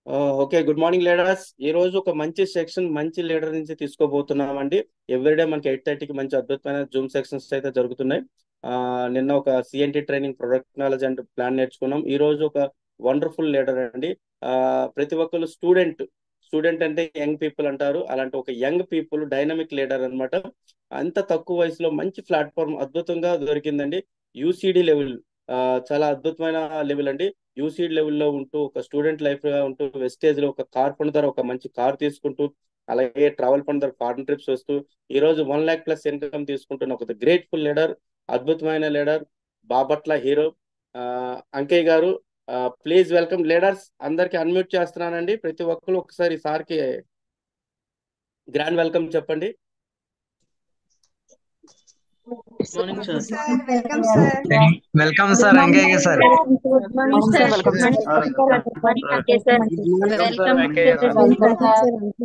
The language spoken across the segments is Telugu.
Okay, good morning leaders. ఈ రోజు ఒక మంచి సెక్షన్ మంచి లీడర్ నుంచి తీసుకోబోతున్నామండి. ఎవ్రీడే మనకి 8:30కి మంచి అద్భుతమైన జూమ్ సెక్షన్స్ అయితే జరుగుతున్నాయి. ఆ, నిన్న ఒక CNT training, product knowledge and plan నేర్చుకున్నాం. ఈ రోజు ఒక వండర్ఫుల్ లీడర్ అండి. ఆ, ప్రతి ఒక్కరు స్టూడెంట్. స్టూడెంట్ అంటే యంగ్ పీపుల్ అంటారు. అలాంటి ఒక యంగ్ పీపుల్ డైనమిక్ లీడర్ అన్నమాట. అంత తక్కువ వయసులో మంచి ప్లాట్ఫామ్ అద్భుతంగా దొరికిందండి. యూసిడి లెవెల్, చాలా అద్భుతమైన లెవెల్ అండి. యూసీడ్ లెవెల్లో ఉంటూ ఒక స్టూడెంట్ లైఫ్ గా ఉంటూ వెస్టేజ్ లో ఒక కార్ పొందుతారు, ఒక మంచి కార్ తీసుకుంటూ, అలాగే ట్రావెల్ పొందుతారు, ఫారెన్ ట్రిప్స్ వస్తూ ఈ రోజు 1 lakh+ ఇన్కమ్ తీసుకుంటున్న ఒక గ్రేట్ఫుల్ లీడర్, అద్భుతమైన leader, Bapatla hero Ankayya garu. Please welcome leaders. అందరికి అన్మ్యూట్ చేస్తున్నానండి. ప్రతి ఒక్కరు ఒకసారి సార్కి గ్రాండ్ వెల్కమ్ చెప్పండి. Morning sir. Sir welcome sir. Welcome good sir morning Ankayya sir. Good morning sir welcome sir good morning Anke sir. Welcome Ankayya sir. Welcome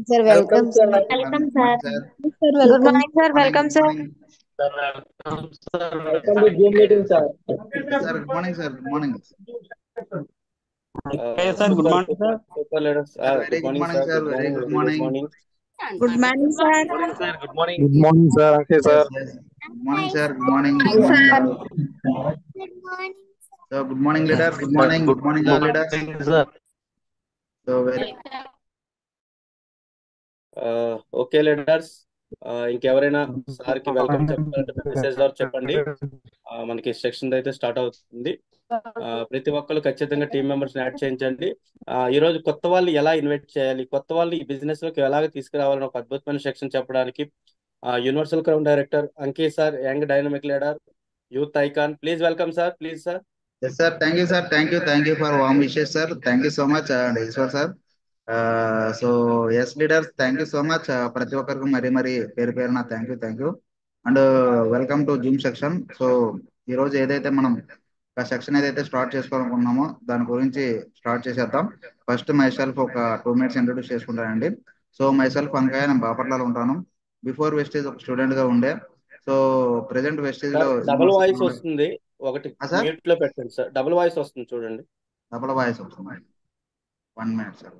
sir welcome sir welcome sir. Sir good welcome morning sir. Welcome sir. Welcome to Zoom meeting sir. Sir good morning sir. Good morning Ankayya sir good morning sir. Super leaders. Very good good morning morning sir. Sir. Good very morning. Good good morning. Morning. Good morning sir. Sir good morning. Good morning sir Anke sir. Good morning sir. Good morning. Good morning sir. So good morning leader. Good morning. Good morning all leaders. Sir. So very okay leaders, ఇంకెవరైనా సార్కి వెల్కమ్ చెప్పాలంటే మెసేజ్ ద్వారా చెప్పండి. మనకి సెక్షన్ అయితే స్టార్ట్ అవుతుంది. ప్రతి ఒక్కరు ఖచ్చితంగా టీమ్ మెంబర్స్ యాడ్ చేయించండి. ఈ రోజు కొత్త వాళ్ళు ఎలా ఇన్వైట్ చేయాలి, కొత్త వాళ్ళు ఈ బిజినెస్ లోకి ఎలాగ తీసుకురావాలని ఒక అద్భుతమైన సెక్షన్ చెప్పడానికి universal crown director Anki sir, young dynamic leader, youth icon. Please welcome sir. Please sir. Yes sir. Thank you sir. Thank you for warm wishes sir. Thank you so much and Eshwar sir. So yes leaders, thank you so much. ప్రతి ఒక్కరికి మరి పేరు పేరున thank you and welcome to Zoom section. So ఈ రోజు ఏదైతే మనం ఒక సెక్షన్ ఏదైతే స్టార్ట్ చేసుకోవాలనుకున్నామో దాని గురించి స్టార్ట్ చేసేద్దాం. ఫస్ట్ మై సెల్ఫ్ ఒక 2 minutes ఇంట్రొడ్యూస్ చేసుకుంటానండి. సో మై సెల్ఫ్ అంకయ్య, నేను బాపట్లలో ఉంటాను. బిఫోర్ వెస్టేజ్ ఒక స్టూడెంట్ గా ఉండే. సో ప్రెసెంట్ వెస్టేజ్ లో డబుల్ వాయిస్ వస్తుంది, ఒకటి సార్ మ్యూట్ లో పెట్టండి సార్. డబుల్ వాయిస్ వస్తుంది చూడండి. డబుల్ వాయిస్ వస్తుంది. 1 minute సార్.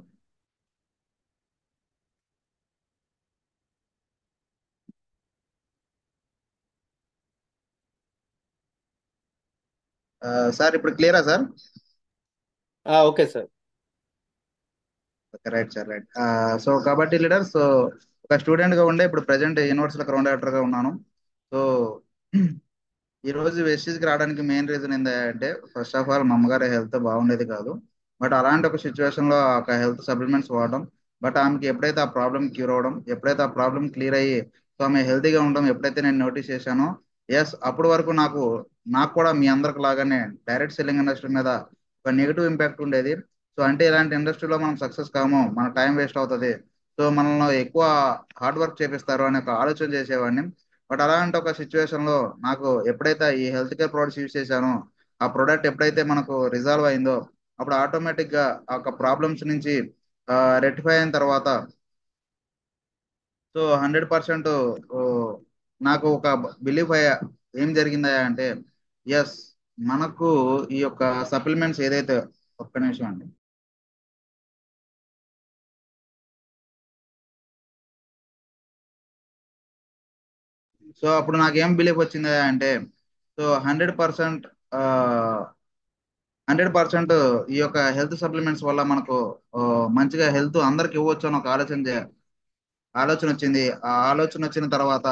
సార్ ఇప్పుడు క్లియరా sir? Okay sir. Right sir. Right. So కాబట్టి లీడర్, సో ఒక స్టూడెంట్ గా ఉండే ఇప్పుడు ప్రెసెంట్ యూనివర్సల్ క్రౌన్ డైరెక్టర్ గా ఉన్నాను. సో ఈ రోజు వెస్టీజ్ కి రావడానికి మెయిన్ రీజన్ ఏంటంటే ఫస్ట్ ఆఫ్ ఆల్ మా అమ్మగారి హెల్త్ బాగుండేది కాదు. బట్ అలాంటి ఒక సిచ్యువేషన్ లో ఒక హెల్త్ సప్లిమెంట్స్ వాడడం, బట్ ఆమెకి ఎప్పుడైతే ఆ ప్రాబ్లం క్యూర్ అవడం, ఎప్పుడైతే ఆ ప్రాబ్లం క్లియర్ అయ్యి సో ఆమె హెల్తీగా ఉండడం ఎప్పుడైతే నేను నోటీస్ చేశానో, ఎస్ అప్పటి వరకు నాకు కూడా మీ అందరికి లాగానే డైరెక్ట్ సెల్లింగ్ ఇండస్ట్రీ మీద ఒక నెగిటివ్ ఇంపాక్ట్ ఉండేది. సో అంటే ఇలాంటి ఇండస్ట్రీలో మనం సక్సెస్ కాము, మన టైం వేస్ట్ అవుతుంది, సో మనల్ని ఎక్కువ హార్డ్ వర్క్ చేపిస్తారు అనే ఒక ఆలోచన చేసేవాడిని. బట్ అలాంటి ఒక సిచ్యువేషన్ లో నాకు ఎప్పుడైతే ఈ హెల్త్ కేర్ ప్రోడక్ట్స్ యూజ్ చేశానో, ఆ ప్రోడక్ట్ ఎప్పుడైతే మనకు రిజాల్వ్ అయిందో అప్పుడు ఆటోమేటిక్ గా ఆ యొక్క ప్రాబ్లమ్స్ నుంచి రెక్టిఫై అయిన తర్వాత సో 100% నాకు ఒక బిలీఫ్ అయ్యా ఏం జరిగిందయ్యా అంటే, ఎస్ మనకు ఈ యొక్క సప్లిమెంట్స్ ఏదైతే, ఒక్క నిమిషం అండి. సో అప్పుడు నాకేం బిలీఫ్ వచ్చిందా అంటే, సో 100% 100% ఈ యొక్క హెల్త్ సప్లిమెంట్స్ వల్ల మనకు మంచిగా హెల్త్ అందరికి ఇవ్వచ్చు అని ఒక ఆలోచన వచ్చింది. ఆ ఆలోచన వచ్చిన తర్వాత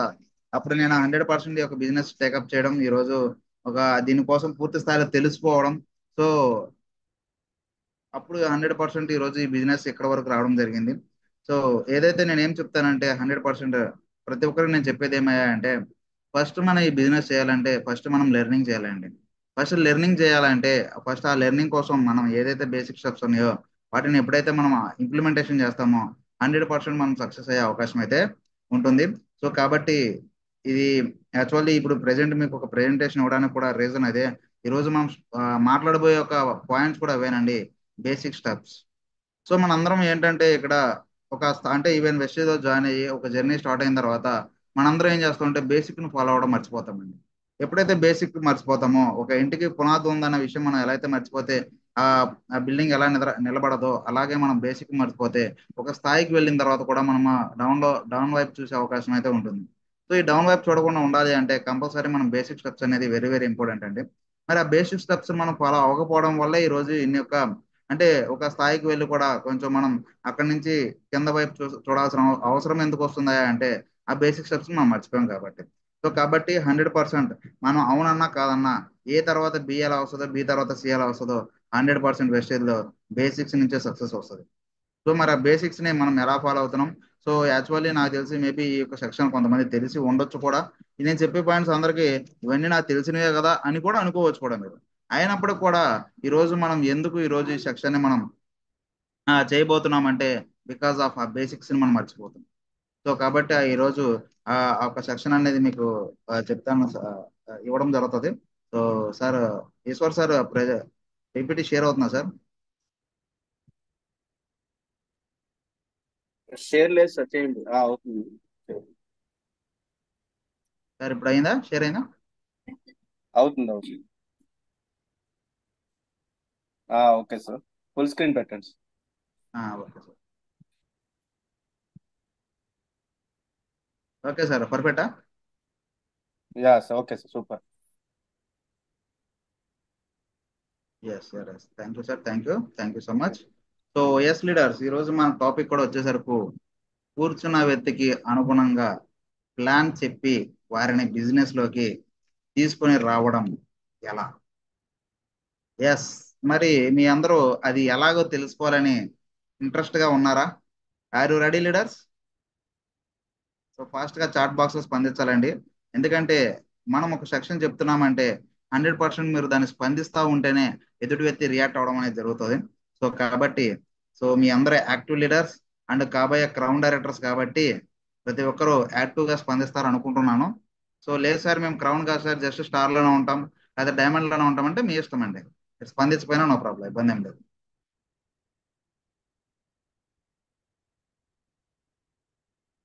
అప్పుడు నేను 100% ఒక బిజినెస్ టేకప్ చేయడం, ఈ రోజు ఒక దీనికోసం పూర్తి స్థాయిలో తెలుసుకోవడం. సో అప్పుడు 100% ఈ రోజు ఈ బిజినెస్ ఇక్కడ వరకు రావడం జరిగింది. సో ఏదైతే నేను ఏం చెప్తానంటే 100% ప్రతి ఒక్కరికి నేను చెప్పేది ఏమయ్యా అంటే, ఫస్ట్ మనం ఈ బిజినెస్ చేయాలంటే ఫస్ట్ మనం లెర్నింగ్ చేయాలండి. ఫస్ట్ ఆ లెర్నింగ్ కోసం మనం ఏదైతే బేసిక్ స్టెప్స్ ఉన్నాయో వాటిని ఎప్పుడైతే మనం ఇంప్లిమెంటేషన్ చేస్తామో 100% మనం సక్సెస్ అయ్యే అవకాశం అయితే ఉంటుంది. సో కాబట్టి ఇది యాక్చువల్లీ ఇప్పుడు ప్రెజెంట్ మీకు ఒక ప్రెజెంటేషన్ ఇవ్వడానికి కూడా రీజన్ అదే. ఈరోజు మనం మాట్లాడబోయే ఒక పాయింట్స్ కూడా అవేనండి, బేసిక్ స్టెప్స్. సో మనందరం ఏంటంటే ఇక్కడ అంటే ఈవెన్ వెస్టేజ్ లో జాయిన్ అయ్యి ఒక జర్నీ స్టార్ట్ అయిన తర్వాత మనందరం ఏం చేస్తామంటే బేసిక్ ను ఫాలో అవడం మర్చిపోతామండి. ఎప్పుడైతే బేసిక్ మర్చిపోతామో, ఒక ఇంటికి పునాది ఉందన్న విషయం మనం ఎలా అయితే మర్చిపోతే ఆ ఆ బిల్డింగ్ ఎలా నిలబడదో అలాగే మనం బేసిక్ మర్చిపోతే ఒక స్థాయికి వెళ్ళిన తర్వాత కూడా మనం డౌన్ వైపు చూసే అవకాశం అయితే ఉంటుంది. సో ఈ డౌన్ వైపు చూడకుండా ఉండాలి అంటే కంపల్సరీ మనం బేసిక్ స్టెప్స్ అనేది వెరీ వెరీ ఇంపార్టెంట్ అండి. మరి ఆ బేసిక్ స్టెప్స్ మనం ఫాలో అవ్వకపోవడం వల్ల ఈ రోజు ఇన్ని యొక్క అంటే ఒక స్థాయికి వెళ్ళి కూడా కొంచెం మనం అక్కడి నుంచి కింద వైపు చూడాల్సిన అవసరం ఎందుకు వస్తుందా అంటే ఆ బేసిక్ స్టెప్స్ మనం మర్చిపోయాం కాబట్టి. సో కాబట్టి 100% మనం అవునన్నా కాదన్నా ఏ తర్వాత బి ఎలా వస్తుందో బి తర్వాత సి ఎలా వస్తుందో 100% వెస్టేజ్ లో బేసిక్స్ నుంచే సక్సెస్ వస్తుంది. సో మరి ఆ బేసిక్స్ ని మనం ఎలా ఫాలో అవుతున్నాం? సో యాక్చువల్లీ నాకు తెలిసి మేబీ ఈ యొక్క సెక్షన్ కొంతమంది తెలిసి ఉండొచ్చు కూడా. నేను చెప్పే పాయింట్స్ అందరికీ ఇవన్నీ నాకు తెలిసినవే కదా అని కూడా అనుకోవచ్చు కూడా మీరు. అయినప్పటికీ కూడా ఈ రోజు మనం ఎందుకు ఈ రోజు ఈ సెక్షన్ ని మనం చేయబోతున్నాం అంటే బికాస్ ఆఫ్ ఆ బేసిక్స్ ని మనం మర్చిపోతున్నాం. సో కాబట్టి ఈ రోజు ఆ ఒక సెక్షన్ అనేది మీకు చెప్తాను ఇవ్వడం జరుగుతుంది. So sir Eshwar sir PPT share అవుతుందా సార్? షేర్ లేదు సార్, చేయండి. అవుతుంది. సార్ ఇప్పుడు అయిందా? షేర్ అయిందా? అవుతుంది అవుతుంది. ఓకే సార్, ఫుల్ స్క్రీన్ పెట్టండి. Okay sir. ఓకే సార్, పర్ఫెక్టా? Ya sir, okay sir, super. Yes sir, yes. Thank you sir, thank you so much. So yes leaders, ఈ రోజు మన టాపిక్ కూడా వచ్చేసరికి కూర్చున్న వ్యక్తికి అనుగుణంగా ప్లాన్ చెప్పి వారిని బిజినెస్ లోకి తీసుకొని రావడం ఎలా. ఎస్, మరి మీ అందరూ అది ఎలాగో తెలుసుకోవాలని ఇంట్రెస్ట్ గా ఉన్నారా? Are you ready leaders? So fast గా చాట్ బాక్స్ లో స్పందించాలండి. ఎందుకంటే మనం ఒక సెక్షన్ చెప్తున్నామంటే 100% మీరు దాన్ని స్పందిస్తూ ఉంటేనే ఎదుటి వ్యక్తి రియాక్ట్ అవడం అనేది జరుగుతుంది. సో కాబట్టి మీ అందరూ యాక్టివ్ లీడర్స్ అండ్ కాబోయే క్రౌన్ డైరెక్టర్స్ కాబట్టి ప్రతి ఒక్కరూ యాక్టివ్ గా స్పందిస్తారు అనుకుంటున్నాను. సో లేదు సార్ మేము క్రౌన్ కాదు సార్, జస్ట్ స్టార్ లోనే ఉంటాం లేదా డైమండ్ లోనే ఉంటాం అంటే మీ ఇష్టం అండి. స్పందించకపోయినా నో ప్రాబ్లం, ఇబ్బంది ఏం లేదు.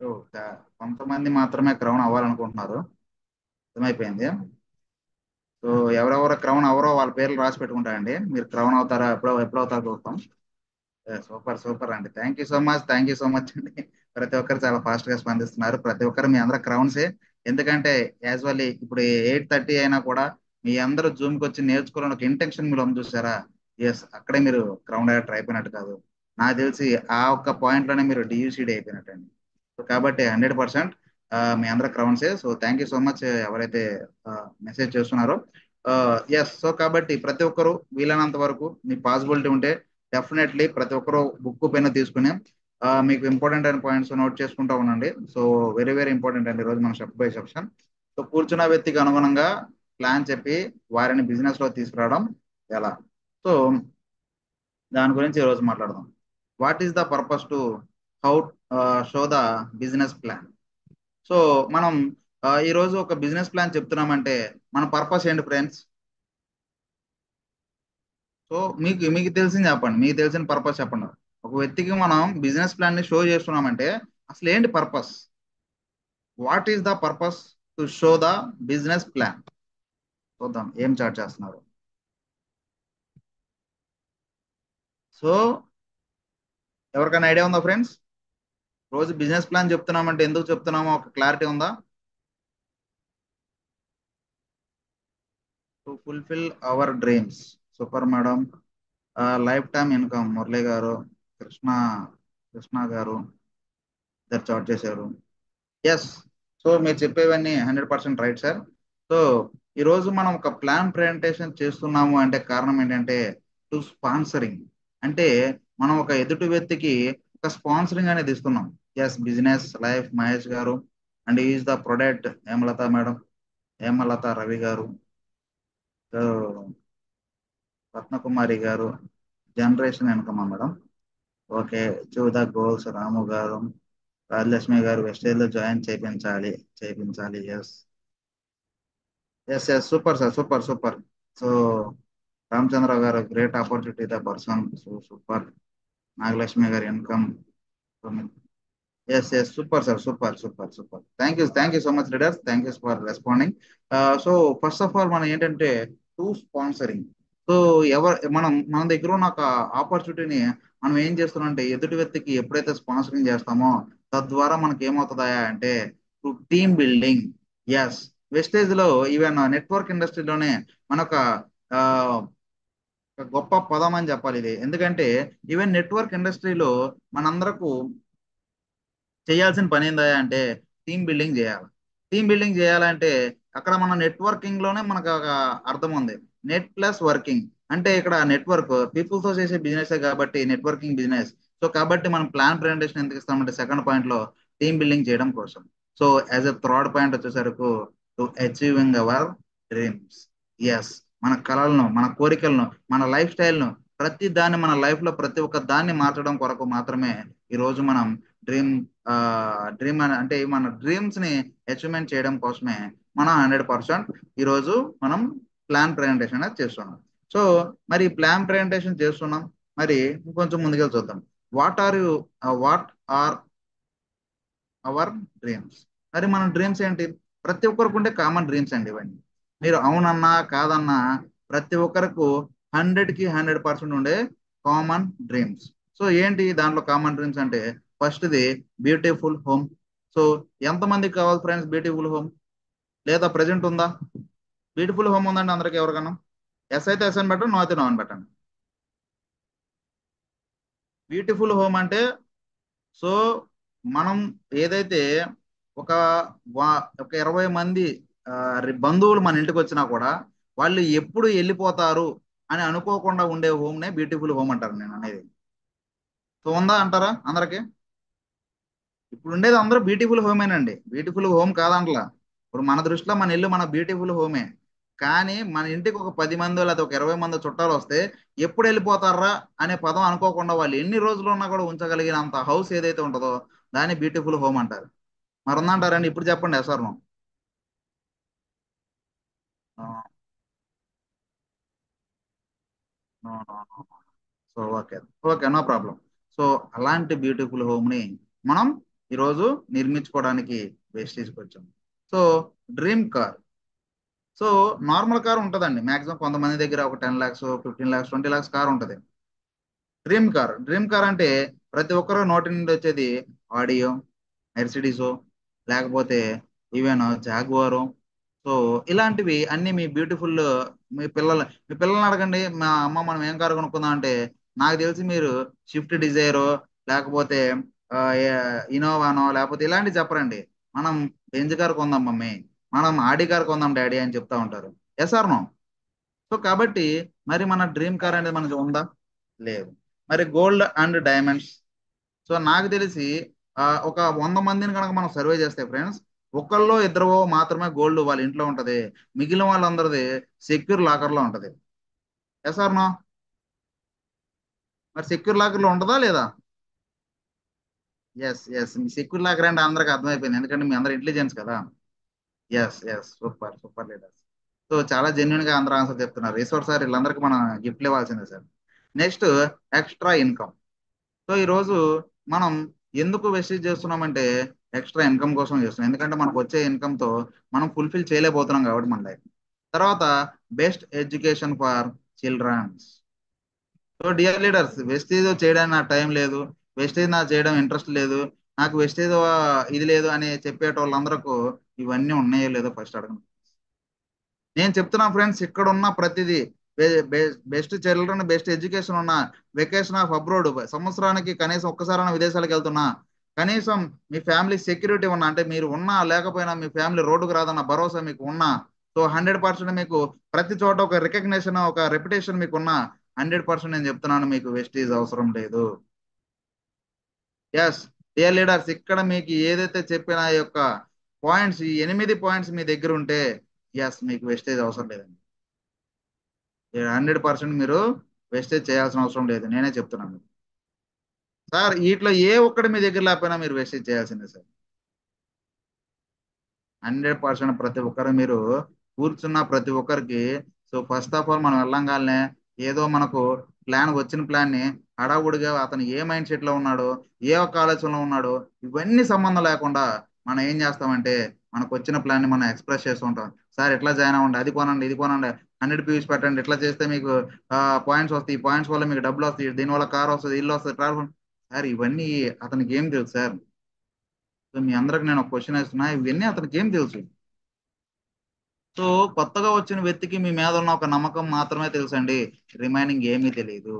సో కొంతమంది మాత్రమే క్రౌన్ అవ్వాలనుకుంటున్నారు, అర్థమైపోయింది. సో ఎవరెవరు క్రౌన్ అవరో వాళ్ళ పేర్లు రాసి పెట్టుకుంటారండి. మీరు క్రౌన్ అవుతారా, ఎప్పుడు అవుతారో చూస్తాం. సూపర్ సూపర్ అండి, థ్యాంక్ యూ సో మచ్ అండి. ప్రతి ఒక్కరు చాలా ఫాస్ట్ గా స్పందిస్తున్నారు. ప్రతి ఒక్కరు మీ అందరూ క్రౌన్సే. ఎందుకంటే యాజువల్లీ ఇప్పుడు 8:30 అయినా కూడా మీ అందరూ జూమ్ కి వచ్చి నేర్చుకోవాలని ఒక ఇంటెన్షన్ మీరు ఉంది చూసారా. ఎస్, అక్కడే మీరు క్రౌన్ డైరెక్టర్ అయిపోయినట్టు కాదు, నాకు తెలిసి ఆ ఒక్క పాయింట్ లోనే మీరు డియూసీడీ అయిపోయినట్టు అండి. సో కాబట్టి 100% మీ అందరూ క్రౌన్సే. So thank you so much ఎవరైతే మెసేజ్ చేస్తున్నారో. ఎస్, సో కాబట్టి ప్రతి ఒక్కరు వీలైనంత వరకు మీ పాసిబిలిటీ ఉంటే డెఫినెట్లీ ప్రతి ఒక్కరు బుక్ పెన్ తీసుకుని మీకు ఇంపార్టెంట్ అయిన పాయింట్స్ నోట్ చేసుకుంటూ ఉండండి. సో వెరీ వెరీ ఇంపార్టెంట్ అండి ఈరోజు మన స్టెప్ బై సెక్షన్. సో కూర్చున్న వ్యక్తికి అనుగుణంగా ప్లాన్ చెప్పి వారిని బిజినెస్ లో తీసుకురావడం ఎలా. సో దాని గురించి ఈరోజు మాట్లాడదాం. What is the purpose to how show the business plan. So మనం ఈ రోజు ఒక బిజినెస్ ప్లాన్ చెప్తున్నామంటే మన పర్పస్ ఏంటి ఫ్రెండ్స్? సో మీకు మీకు తెలిసింది చెప్పండి, మీకు తెలిసిన పర్పస్ చెప్పండి. ఒక వ్యక్తికి మనం బిజినెస్ ప్లాన్ ని షో చేస్తున్నామంటే అసలు ఏంటి purpose? What is the purpose to show the business plan? చూద్దాం ఏం చార్ట్ చేస్తున్నారు. సో ఎవరికైనా ఐడియా ఉందా ఫ్రెండ్స్? రోజు బిజినెస్ ప్లాన్ చెప్తున్నామంటే ఎందుకు చెప్తున్నామో ఒక క్లారిటీ ఉందా? To fulfil hour dreams. Super madam. Life time income Murali గారు, కృష్ణ కృష్ణ గారు ఇద్దరు చాట్ చేశారు. ఎస్, సో మీరు చెప్పేవన్నీ 100% రైట్ సార్. సో ఈరోజు మనం ఒక ప్లాన్ ప్రజెంటేషన్ చేస్తున్నాము అంటే కారణం ఏంటంటే టు స్పాన్సరింగ్. అంటే మనం ఒక ఎదుటి వ్యక్తికి ఒక స్పాన్సరింగ్ అనేది ఇస్తున్నాం. Yes, business life Mahesh garu and is the product Hemalatha madam, Hemalatha Ravi garu, Ratnakumari garu, generation Venakamma madam. Okay, achieve the goals Ramu garu, Rajalakshmi garu wastage లో జాయిన్ చేయించాలి. Yes yes yes, super sir, super super. So Ramachandra garu great opportunity the person. So super. Nagalakshmi garu income. Yes yes, super sir, super. Thank you so much leaders, thank you for responding. So first of all మనం ఏంటంటే టూ స్పాన్సరింగ్. సో మన దగ్గర ఉన్న ఒక ఆపర్చునిటీని మనం ఏం చేస్తున్నాం అంటే ఎదుటి వ్యక్తికి ఎప్పుడైతే స్పాన్సరింగ్ చేస్తామో తద్వారా మనకి ఏమవుతుందా అంటే టీమ్ బిల్డింగ్. ఎస్, వెస్టేజ్ లో ఈవెన్ నెట్వర్క్ ఇండస్ట్రీలోనే మనొక ఆ, ఒక గొప్ప పదం అని చెప్పాలి ఇది. ఎందుకంటే ఈవెన్ నెట్వర్క్ ఇండస్ట్రీలో మనందరకు చేయాల్సిన పని ఏందా అంటే టీమ్ బిల్డింగ్ చేయాలి. టీమ్ బిల్డింగ్ చేయాలంటే అక్కడ మన నెట్వర్కింగ్ లోనే మనకు ఒక అర్థం ఉంది. నెట్ ప్లస్ వర్కింగ్ అంటే ఇక్కడ నెట్వర్క్ పీపుల్ తో చేసే బిజినెస్ కాబట్టి నెట్వర్కింగ్ బిజినెస్. సో కాబట్టి మనం ప్లాన్ ప్రజెంటేషన్ ఎందుకు ఇస్తామంటే సెకండ్ పాయింట్ లో టీమ్ బిల్డింగ్ చేయడం కోసం. So as a third point వచ్చేసరికి to achieving our dreams. Yes, మన కళలను, మన కోరికలను, మన లైఫ్ స్టైల్ను, ప్రతి దాన్ని మన లైఫ్ లో ప్రతి ఒక్క దాన్ని మార్చడం కొరకు మాత్రమే ఈ రోజు మనం డ్రీమ్ డ్రీమ్ అంటే మన డ్రీమ్స్ ని అచీవ్మెంట్ చేయడం కోసమే మనం 100% ఈరోజు మనం ప్లాన్ ప్రజెంటేషన్ అనేది చేస్తున్నాం. సో మరి ప్లాన్ ప్రజెంటేషన్ చేస్తున్నాం, మరి ఇంకొంచెం ముందుగా చూద్దాం. What are our dreams? మరి మన డ్రీమ్స్ ఏంటి? ప్రతి ఒక్కరికి ఉండే కామన్ డ్రీమ్స్ అండి ఇవన్నీ. మీరు అవునన్నా కాదన్నా ప్రతి ఒక్కరికి 100% ఉండే కామన్ డ్రీమ్స్. సో ఏంటి దాంట్లో కామన్ డ్రీమ్స్ అంటే ఫస్ట్ది బ్యూటిఫుల్ హోమ్. సో ఎంతమందికి కావాలి ఫ్రెండ్స్ బ్యూటిఫుల్ హోమ్? లేదా ప్రజెంట్ ఉందా? బ్యూటిఫుల్ హోమ్ ఉందండి అందరికి? ఎవరికన్నా ఎస్ అయితే ఎస్ అని పెట్టండి, నో అయితే నో అని పెట్టండి. బ్యూటిఫుల్ హోమ్ అంటే సో మనం ఏదైతే ఒక ఒక 20 మంది బంధువులు మన ఇంటికి వచ్చినా కూడా వాళ్ళు ఎప్పుడు వెళ్ళిపోతారు అని అనుకోకుండా ఉండే హోమ్ నే బ్యూటిఫుల్ హోమ్ అంటారు నేను అనేది. సో ఉందా అంటారా అందరికి? ఇప్పుడు ఉండేది అందరూ బ్యూటిఫుల్ హోమేనండి, బ్యూటిఫుల్ హోమ్ కాదంటలా. ఇప్పుడు మన దృష్టిలో మన ఇల్లు మన బ్యూటిఫుల్ హోమే. కానీ మన ఇంటికి ఒక 10 మందో లేదా ఒక 20 మంది చుట్టాలు వస్తే ఎప్పుడు వెళ్ళిపోతారా అనే పదం అనుకోకుండా వాళ్ళు ఎన్ని రోజులు ఉన్నా కూడా ఉంచగలిగినంత హౌస్ ఏదైతే ఉంటుందో దాన్ని బ్యూటిఫుల్ హోమ్ అంటారు. మరి ఉందంటారండి? ఇప్పుడు చెప్పండి yes or no. So okay, okay, no problem. So అలాంటి బ్యూటిఫుల్ హోమ్ ని మనం ఈరోజు నిర్మించుకోవడానికి వేస్టేజ్కి వచ్చాం. So dream car. So normal car ఉంటుందండి మాక్సిమం కొంతమంది దగ్గర ఒక 10 lakhs 15 lakhs 20 lakhs కార్ ఉంటుంది. డ్రీమ్ కార్ అంటే ప్రతి ఒక్కరు నోటి నుండి వచ్చేది ఆడియో, మెర్సిడీసో, లేకపోతే ఈవెన్ జాగ్వారో. సో ఇలాంటివి అన్ని మీ పిల్లల్ని అడగండి, మా అమ్మ మనం ఏం కారు కొనుక్కుందాం అంటే నాకు తెలిసి మీరు స్విఫ్ట్ డిజైరో లేకపోతే ఇనోవానో లేకపోతే ఇలాంటివి చెప్పరండి. మనం బెంజ్ కార్ కొందాం మమ్మీ, మనం ఆడి కార్ కొందాం డాడీ అని చెప్తా ఉంటారు. Yes or no? సో కాబట్టి మరి మన డ్రీమ్ కార్ అనేది మనకి ఉందా? లేదు. మరి గోల్డ్ అండ్ డైమండ్స్. సో నాకు తెలిసి ఒక 100 మందిని కనుక మనం సర్వే చేస్తే ఫ్రెండ్స్ ఒకళ్ళో ఇద్దరు మాత్రమే గోల్డ్ వాళ్ళ ఇంట్లో ఉంటది, మిగిలిన వాళ్ళందరిది సెక్యూర్ లాకర్ లో ఉంటది. Yes or no? మరి సెక్యూర్ లాకర్ లో ఉంటుందా లేదా? ఎస్, ఎస్, మీ సెక్యూర్ లాకర్ అంటే అందరికి అర్థమైపోయింది, ఎందుకంటే మీ అందరు ఇంటెలిజెన్స్ కదా. Yes, yes, super super leaders. So చాలా జెన్యున్ గా అందరూ ఆన్సర్ చెప్తున్నారు. ఈశ్వర్ సార్ వీళ్ళందరికీ మనం గిఫ్ట్లు ఇవ్వాల్సిందే sir. Next extra income. So ఈ రోజు మనం ఎందుకు వెస్టేజ్ చేస్తున్నామంటే ఎక్స్ట్రా ఇన్కమ్ కోసం చేస్తున్నాం, ఎందుకంటే మనకు వచ్చే ఇన్కమ్ తో మనం ఫుల్ఫిల్ చేయలేకపోతున్నాం కాబట్టి మన లైఫ్. తర్వాత best education for childrens. So dear leaders, Vestige చేయడానికి నాకు టైం లేదు, వెస్టేజ్ నాకు చేయడం ఇంట్రెస్ట్ లేదు, నాకు వెస్టేజ్ ఇది లేదు అని చెప్పేటోళ్ళందరకు ఇవన్నీ ఉన్నాయో లేదో ఫస్ట్ అడగండి. నేను చెప్తున్నా ఫ్రెండ్స్, ఇక్కడ ఉన్న ప్రతిదీ బెస్ట్ చిల్డ్రన్, బెస్ట్ ఎడ్యుకేషన్ ఉన్న, వెకేషన్ ఆఫ్ అబ్రోడ్, సంవత్సరానికి కనీసం ఒక్కసారైనా విదేశాలకు వెళ్తున్నా, కనీసం మీ ఫ్యామిలీ సెక్యూరిటీ ఉన్నా, అంటే మీరు ఉన్నా లేకపోయినా మీ ఫ్యామిలీ రోడ్డుకు రాదన్న భరోసా మీకు ఉన్నా, సో 100% మీకు ప్రతి చోట ఒక రికగ్నేషన్ ఒక రెప్యుటేషన్ మీకు ఉన్నా 100% నేను చెప్తున్నాను మీకు వెస్టీజ్ అవసరం లేదు. ఎస్ డియర్ లీడర్స్, ఇక్కడ మీకు ఏదైతే చెప్పిన ఈ యొక్క పాయింట్స్, ఈ 8 పాయింట్స్ మీ దగ్గర ఉంటే ఎస్ మీకు వెస్టేజ్ అవసరం లేదండి. 100% మీరు వెస్టేజ్ చేయాల్సిన అవసరం లేదు, నేనే చెప్తున్నాను సార్. వీటిలో ఏ ఒక్కటి మీ దగ్గర లేకపోయినా మీరు వెస్టేజ్ చేయాల్సిందే సార్. 100% ప్రతి ఒక్కరు మీరు కూర్చున్న ప్రతి ఒక్కరికి. సో ఫస్ట్ ఆఫ్ ఆల్ మనం వెళ్ళంగానే ఏదో మనకు వచ్చిన ప్లాన్ ని హడావుడిగా అతను ఏ మైండ్ సెట్ లో ఉన్నాడో, ఏ ఒక్క ఆలోచనలో ఉన్నాడో, ఇవన్నీ సంబంధం లేకుండా మనం ఏం చేస్తామంటే మనకు వచ్చిన ప్లాన్ ని మనం ఎక్స్ప్రెస్ చేస్తూ ఉంటాం. సార్ ఎట్లా జాయిన్ అవ్వండి, అది కొనండి ఇది కొనండి, 100 పీవీస్ పెట్టండి, ఇట్లా చేస్తే మీకు పాయింట్స్ వస్తాయి, ఈ పాయింట్స్ వల్ల మీకు డబ్బులు వస్తాయి, దీనివల్ల కార్ వస్తుంది, ఇల్లు వస్తుంది, ట్రావెల్. సార్ ఇవన్నీ అతనికి ఏం తెలుసు సార్? సో మీ అందరికి నేను ఒక క్వశ్చన్ వేస్తున్నా, ఇవన్నీ అతనికి ఏం తెలుసు? సో కొత్తగా వచ్చిన వ్యక్తికి మీ మీద ఉన్న ఒక నమ్మకం మాత్రమే తెలుసండి, రిమైనింగ్ ఏమీ తెలియదు.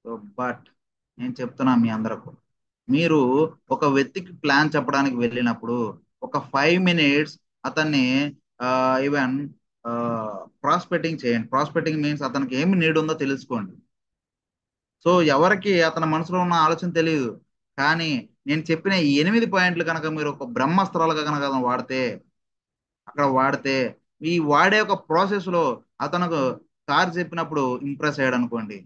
సో బట్ నేను చెప్తున్నా మీ అందరకు, మీరు ఒక వ్యక్తికి ప్లాన్ చెప్పడానికి వెళ్ళినప్పుడు ఒక 5 minutes అతన్ని ఈవెన్ ప్రాస్పెక్టింగ్ చేయండి. ప్రాస్పెక్టింగ్ మీన్స్ అతనికి ఏమి నీడ్ ఉందో తెలుసుకోండి. సో ఎవరికి అతని మనసులో ఉన్న ఆలోచన తెలియదు, కానీ నేను చెప్పిన ఈ 8 పాయింట్లు కనుక మీరు ఒక బ్రహ్మాస్త్రాలుగా కనుక వాడితే ఈ వాడే ఒక ప్రాసెస్ లో అతనికి కార్ చెప్పినప్పుడు ఇంప్రెస్ అయ్యాడు అనుకోండి,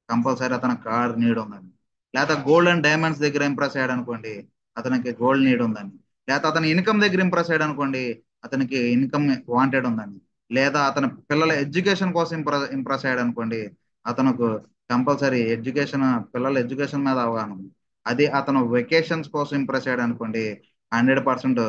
కంపల్సరీ అతనికి కార్ నీడ్ ఉందని. లేకపోతే గోల్డ్ అండ్ డైమండ్స్ దగ్గర ఇంప్రెస్ అయ్యాడు అనుకోండి, అతనికి గోల్డ్ నీడ్ ఉందని. లేకపోతే అతని ఇన్కమ్ దగ్గర ఇంప్రెస్ అయ్యాడు అనుకోండి, అతనికి ఇన్కమ్ వాంటెడ్ ఉందని. లేదా అతని పిల్లల ఎడ్యుకేషన్ కోసం ఇంప్రెస్ అయ్యాడు అనుకోండి, అతనికి కంపల్సరీ పిల్లల ఎడ్యుకేషన్ మీద అవగాహన ఉంది. అదే అతను వెకేషన్స్ కోసం ఇంప్రెస్ అయ్యాడు అనుకోండి, 100%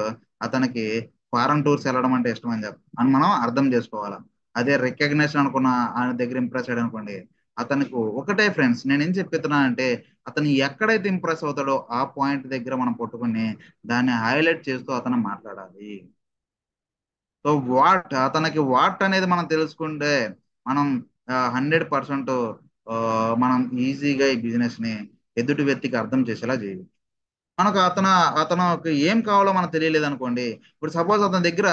అతనికి ఫారెన్ టూర్స్ వెళ్ళడం అంటే ఇష్టం అని మనం అర్థం చేసుకోవాలి. అదే రికగ్నేషన్ అనుకున్న ఆయన దగ్గర ఇంప్రెస్ అయ్యాడు అనుకోండి, అతనికి ఒకటే ఫ్రెండ్స్, నేను ఏం చెప్తున్నా అంటే అతను ఎక్కడైతే ఇంప్రెస్ అవుతాడో ఆ పాయింట్ దగ్గర మనం పట్టుకుని దాన్ని హైలైట్ చేస్తూ అతను మాట్లాడాలి. సో అతనికి వాట్ అనేది మనం తెలుసుకుంటే మనం 100% మనం ఈజీగా ఈ బిజినెస్ ని ఎదుటి వ్యక్తికి అర్థం చేసేలా చేయాలి. మనకు అతనికి ఏం కావాలో మనకు తెలియలేదు అనుకోండి, ఇప్పుడు సపోజ్ అతని దగ్గర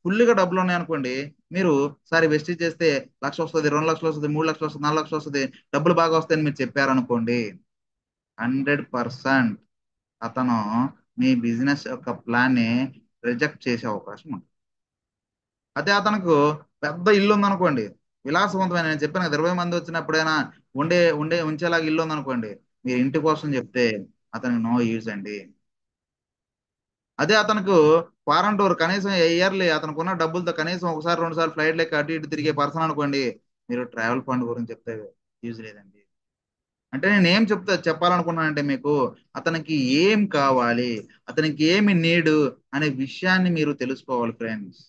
ఫుల్గా డబ్బులు ఉన్నాయి అనుకోండి, మీరు సరే వెస్టిజ్ చేస్తే 1,00,000 వస్తుంది, 2,00,000 వస్తుంది, 3,00,000 వస్తుంది, 4,00,000 వస్తుంది, డబ్బులు బాగా వస్తాయని మీరు చెప్పారనుకోండి, 100% అతను మీ బిజినెస్ యొక్క ప్లాన్ ని రిజెక్ట్ చేసే అవకాశం ఉంది. అదే అతనికి పెద్ద ఇల్లు ఉందనుకోండి, విలాసవంతమైన, నేను చెప్పాను కదా 20 మంది వచ్చినప్పుడైనా ఉంచేలాగా ఇల్లు ఉందనుకోండి, మీరు ఇంటి కోసం చెప్తే అతనికి నో యూజ్ అండి. అదే అతనికి ఫారెన్ టూర్ కనీసం ఇయర్లీ అతనికి ఉన్న డబ్బులతో కనీసం 1-2 సార్లు ఫ్లైట్ లెక్క అటు ఇటు తిరిగే పర్సన్ అనుకోండి, మీరు ట్రావెల్ ఫండ్ గురించి చెప్తే యూజ్ లేదండి. అంటే నేను ఏం చెప్పాలనుకున్నానంటే మీకు, అతనికి ఏం కావాలి, అతనికి ఏమి నీడ్ అనే విషయాన్ని మీరు తెలుసుకోవాలి ఫ్రెండ్స్.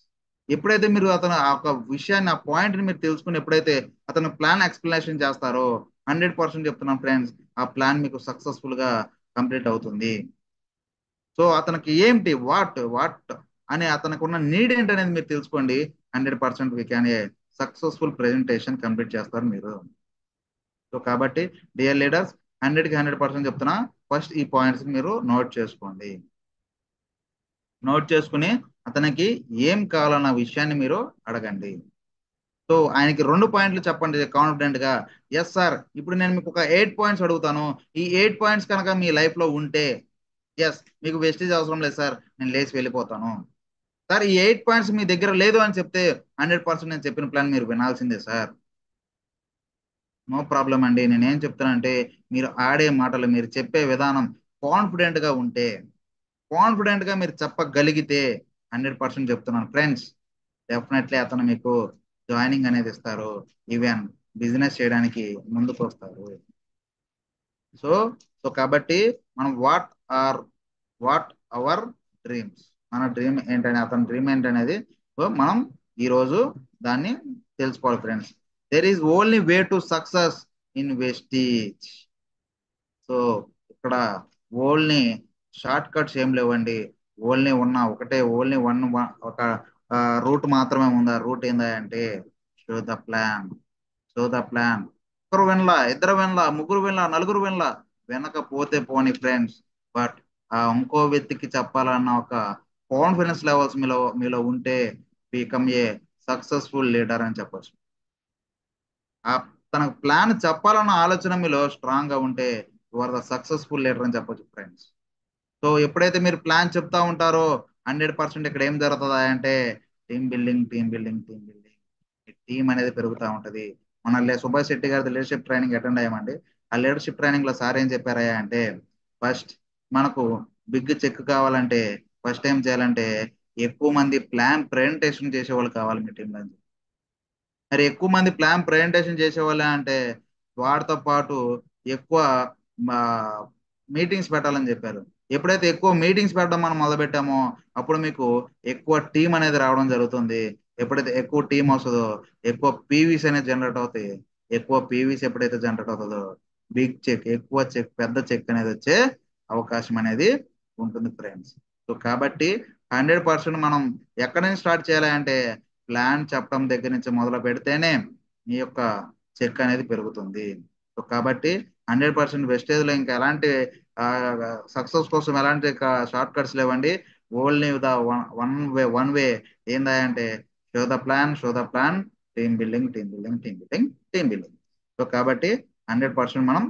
ఎప్పుడైతే మీరు ఆ ఒక విషయాన్ని, ఆ పాయింట్ ని మీరు తెలుసుకుని ఎప్పుడైతే అతను ప్లాన్ ఎక్స్ప్లెనేషన్ చేస్తారో, 100% చెప్తున్నాను ఫ్రెండ్స్, ఆ ప్లాన్ మీకు సక్సెస్ఫుల్ గా కంప్లీట్ అవుతుంది. సో అతనికి ఏంటి వాట్ అనే అతనికి ఉన్న నీడ్ ఏంటి అనేది మీరు తెలుసుకోండి, 100% we can a successful presentation complete చేస్తారు మీరు. సో కాబట్టి డియర్ లీడర్స్, 100కి 100% చెప్తున్నా, ఫస్ట్ ఈ పాయింట్స్ మీరు నోట్ చేసుకోండి. నోట్ చేసుకుని అతనికి ఏం కావాలన్న విషయాన్ని మీరు అడగండి. సో ఆయనకి 2 పాయింట్లు చెప్పండి కాన్ఫిడెంట్ గా, ఎస్ సార్ ఇప్పుడు నేను మీకు ఒక 8 పాయింట్స్ అడుగుతాను, ఈ 8 పాయింట్స్ కనుక మీ లైఫ్ లో ఉంటే ఎస్ మీకు వెస్టేజ్ అవసరం లేదు సార్, నేను లేచి వెళ్ళిపోతాను. సార్ ఈ 8 పాయింట్స్ మీ దగ్గర లేదు అని చెప్తే 100% నేను చెప్పిన ప్లాన్ మీరు వినాల్సిందే సార్, నో ప్రాబ్లం అండి. నేనేం చెప్తానంటే మీరు ఆడే మాటలు, మీరు చెప్పే విధానం కాన్ఫిడెంట్ గా ఉంటే, కాన్ఫిడెంట్ గా మీరు చెప్పగలిగితే 100% చెప్తున్నాను ఫ్రెండ్స్, డెఫినెట్లీ అతను మీకు జాయినింగ్ అనేది ఇస్తారు, ఈవెన్ బిజినెస్ చేయడానికి ముందుకు వస్తారు. సో సో కాబట్టి మనం వాట్ అవర్ డ్రీమ్స్, మన డ్రీమ్ ఏంటనే, అతని డ్రీమ్ ఏంటనేది మనం ఈరోజు దాన్ని తెలుసుకోవాలి friends. There is only way to success in Vestige. So ఇక్కడ ఓన్లీ షార్ట్ కట్స్ ఏం లేవండి, ఓన్లీ ఒక రూట్ మాత్రమే ఉంది. ఆ రూట్ ఏందా అంటే షో ద ప్లాన్. ఒకరు వినలా, ఇద్దరు వినలా, ముగ్గురు వినలా, నలుగురు వినలా, వినకపోతే పోని ఫ్రెండ్స్, బట్ ఆ ఇంకో వ్యక్తికి చెప్పాలన్న ఒక కాన్ఫిడెన్స్ లెవెల్స్ మీలో ఉంటే బికమ్ ఏ సక్సెస్ఫుల్ లీడర్ అని చెప్పొచ్చు. ఆ తనకు ప్లాన్ చెప్పాలన్న ఆలోచన మీలో స్ట్రాంగ్ గా ఉంటే you are the successful leader అని చెప్పొచ్చు ఫ్రెండ్స్. సో ఎప్పుడైతే మీరు ప్లాన్ చెప్తా ఉంటారో 100% ఇక్కడ ఏం జరుగుతుందా అంటే టీమ్ బిల్డింగ్, టీం అనేది పెరుగుతూ ఉంటది. మన సుభాష్ శెట్టి గారి లీడర్షిప్ ట్రైనింగ్ అటెండ్ అయ్యామండి. ఆ లీడర్షిప్ ట్రైనింగ్ లో సార్ ఏం చెప్పారయ్యా అంటే, ఫస్ట్ మనకు బిగ్ చెక్ కావాలంటే ఫస్ట్ ఏం చేయాలంటే ఎక్కువ మంది ప్లాన్ ప్రెజెంటేషన్ చేసేవాళ్ళు కావాలి మీ టీంలో. మరి ఎక్కువ మంది ప్లాన్ ప్రెజెంటేషన్ చేసేవాళ్ళే అంటే వాటితో పాటు ఎక్కువ మీటింగ్స్ పెట్టాలని చెప్పారు. ఎప్పుడైతే ఎక్కువ మీటింగ్స్ పెట్టడం మనం మొదలు పెట్టామో అప్పుడు మీకు ఎక్కువ టీం అనేది రావడం జరుగుతుంది. ఎప్పుడైతే ఎక్కువ టీం వస్తుందో ఎక్కువ పీవీస్ అనేది జనరేట్ అవుతాయి. ఎక్కువ పీవీస్ ఎప్పుడైతే జనరేట్ అవుతుందో బిగ్ చెక్, ఎక్కువ చెక్, పెద్ద చెక్ అనేది వచ్చే అవకాశం అనేది ఉంటుంది ఫ్రెండ్స్. సో కాబట్టి 100% మనం ఎక్కడి నుంచి స్టార్ట్ చేయాలి అంటే ప్లాన్ చెప్పడం దగ్గర నుంచి మొదలు పెడితేనే మీ యొక్క చెక్ అనేది పెరుగుతుంది. సో కాబట్టి 100% వెస్టేజ్ లో ఇంకా ఎలాంటి సక్సెస్ కోసం ఎలాంటి షార్ట్ కట్స్ లేవండి. ఓన్లీ ద వన్ వే ఏందా అంటే show the plan, team building, team building, team building, team building. So కాబట్టి 100% మనం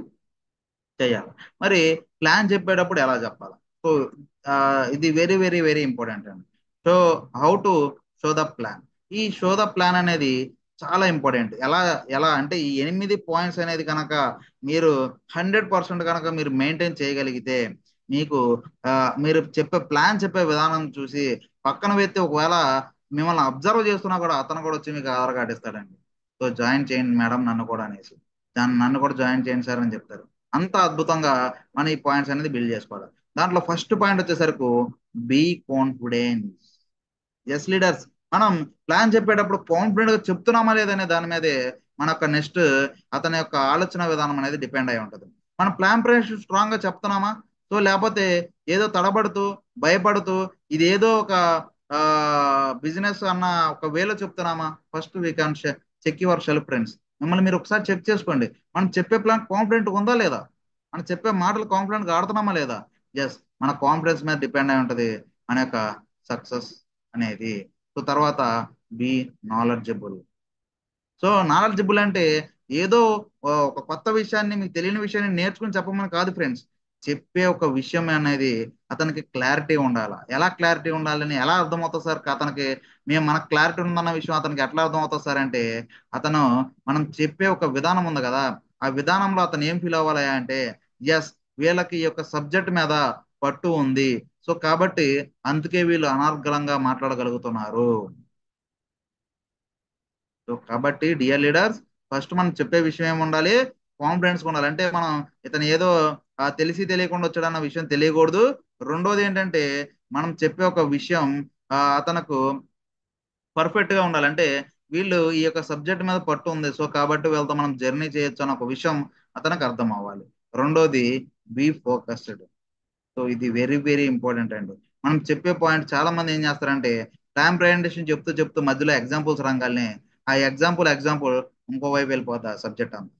చేయాలి. మరి ప్లాన్ చెప్పేటప్పుడు ఎలా చెప్పాలి? సో ఇది వెరీ వెరీ వెరీ ఇంపార్టెంట్ అండి. So how to show the plan. ఈ షో ద ప్లాన్ అనేది చాలా ఇంపార్టెంట్. ఎలా ఎలా అంటే ఈ 8 పాయింట్స్ అనేది కనుక మీరు 100% కనుక మీరు మెయింటైన్ చేయగలిగితే మీకు ఆ, మీరు చెప్పే విధానం చూసి పక్కన వ్యక్తి ఒకవేళ మిమ్మల్ని అబ్జర్వ్ చేస్తున్నా కూడా అతను కూడా వచ్చి మీకు ఆధార్ కార్డు ఇస్తాడండి. సో జాయిన్ చేయండి మేడం నన్ను కూడా అనేసి, నన్ను కూడా జాయిన్ చేయండి సార్ అని చెప్తారు. అంత అద్భుతంగా మన ఈ పాయింట్స్ అనేది బిల్డ్ చేసుకోవాలి. దాంట్లో ఫస్ట్ పాయింట్ వచ్చేసరికి బీ కాన్ఫిడెన్స్. ఎస్ లీడర్స్, మనం ప్లాన్ చెప్పేటప్పుడు కాన్ఫిడెంట్ గా చెప్తున్నామా లేదనే దాని మీదే మన యొక్క నెక్స్ట్ అతని యొక్క ఆలోచన విధానం అనేది డిపెండ్ అయి ఉంటుంది. మనం ప్లాన్ ప్రకారం స్ట్రాంగ్ గా చెప్తున్నామా, సో లేకపోతే ఏదో తడబడుతూ భయపడుతూ ఇది ఏదో ఒక బిజినెస్ అన్న ఒక వేలో చెప్తున్నామా? First we can check yourself friends. మిమ్మల్ని మీరు ఒకసారి చెక్ చేసుకోండి. మనం చెప్పే ప్లాన్ కాన్ఫిడెంట్ ఉందా లేదా, మనం చెప్పే మాటలు కాన్ఫిడెంట్ గా ఆడుతున్నామా లేదా. ఎస్, మన కాన్ఫిడెన్స్ మీద డిపెండ్ అయి ఉంటది మన యొక్క సక్సెస్ అనేది. సో తర్వాత బి నాలెడ్జబుల్. సో నాలెడ్జబుల్ అంటే ఏదో ఒక కొత్త విషయాన్ని, మీకు తెలియని విషయాన్ని నేర్చుకుని చెప్పమని కాదు ఫ్రెండ్స్. చెప్పే ఒక విషయం అనేది అతనికి క్లారిటీ ఉండాలి. ఎలా క్లారిటీ ఉండాలని ఎలా అర్థమవుతుంది సార్ అతనికి? మనకు క్లారిటీ ఉందన్న విషయం అతనికి ఎట్లా అర్థమవుతుంది సార్ అంటే అతను మనం చెప్పే ఒక విధానం ఉంది కదా, ఆ విధానంలో అతను ఏం ఫీల్ అవ్వాలి అంటే ఎస్, వీళ్ళకి ఈ యొక్క సబ్జెక్ట్ మీద పట్టు ఉంది. సో కాబట్టి అందుకే వీళ్ళు అనర్గళంగా మాట్లాడగలుగుతున్నారు. సో కాబట్టి డియర్ లీడర్స్, ఫస్ట్ మనం చెప్పే విషయం ఏమి ఉండాలి? కాన్ఫిడెన్స్ ఉండాలి. అంటే మనం ఇతను ఏదో తెలిసి తెలియకుండా వచ్చాడన్న విషయం తెలియకూడదు. రెండోది ఏంటంటే మనం చెప్పే ఒక విషయం అతనికి పర్ఫెక్ట్ గా ఉండాలి. అంటే వీళ్ళు ఈ యొక్క సబ్జెక్ట్ మీద పట్టు ఉంది, సో కాబట్టి వీళ్ళతో మనం జర్నీ చేయొచ్చు అన్న ఒక విషయం అతనికి అర్థం అవ్వాలి. రెండోది బీ ఫోకస్డ్. సో ఇది వెరీ వెరీ ఇంపార్టెంట్ అండి. మనం చెప్పే పాయింట్ చాలా మంది ఏం చేస్తారంటే టైం ప్రజెంటేషన్ చెప్తూ చెప్తూ మధ్యలో ఎగ్జాంపుల్స్ రంగాల్ని ఆ ఎగ్జాంపుల్ ఇంకో వైపు వెళ్ళిపోతా సబ్జెక్ట్ అంతా.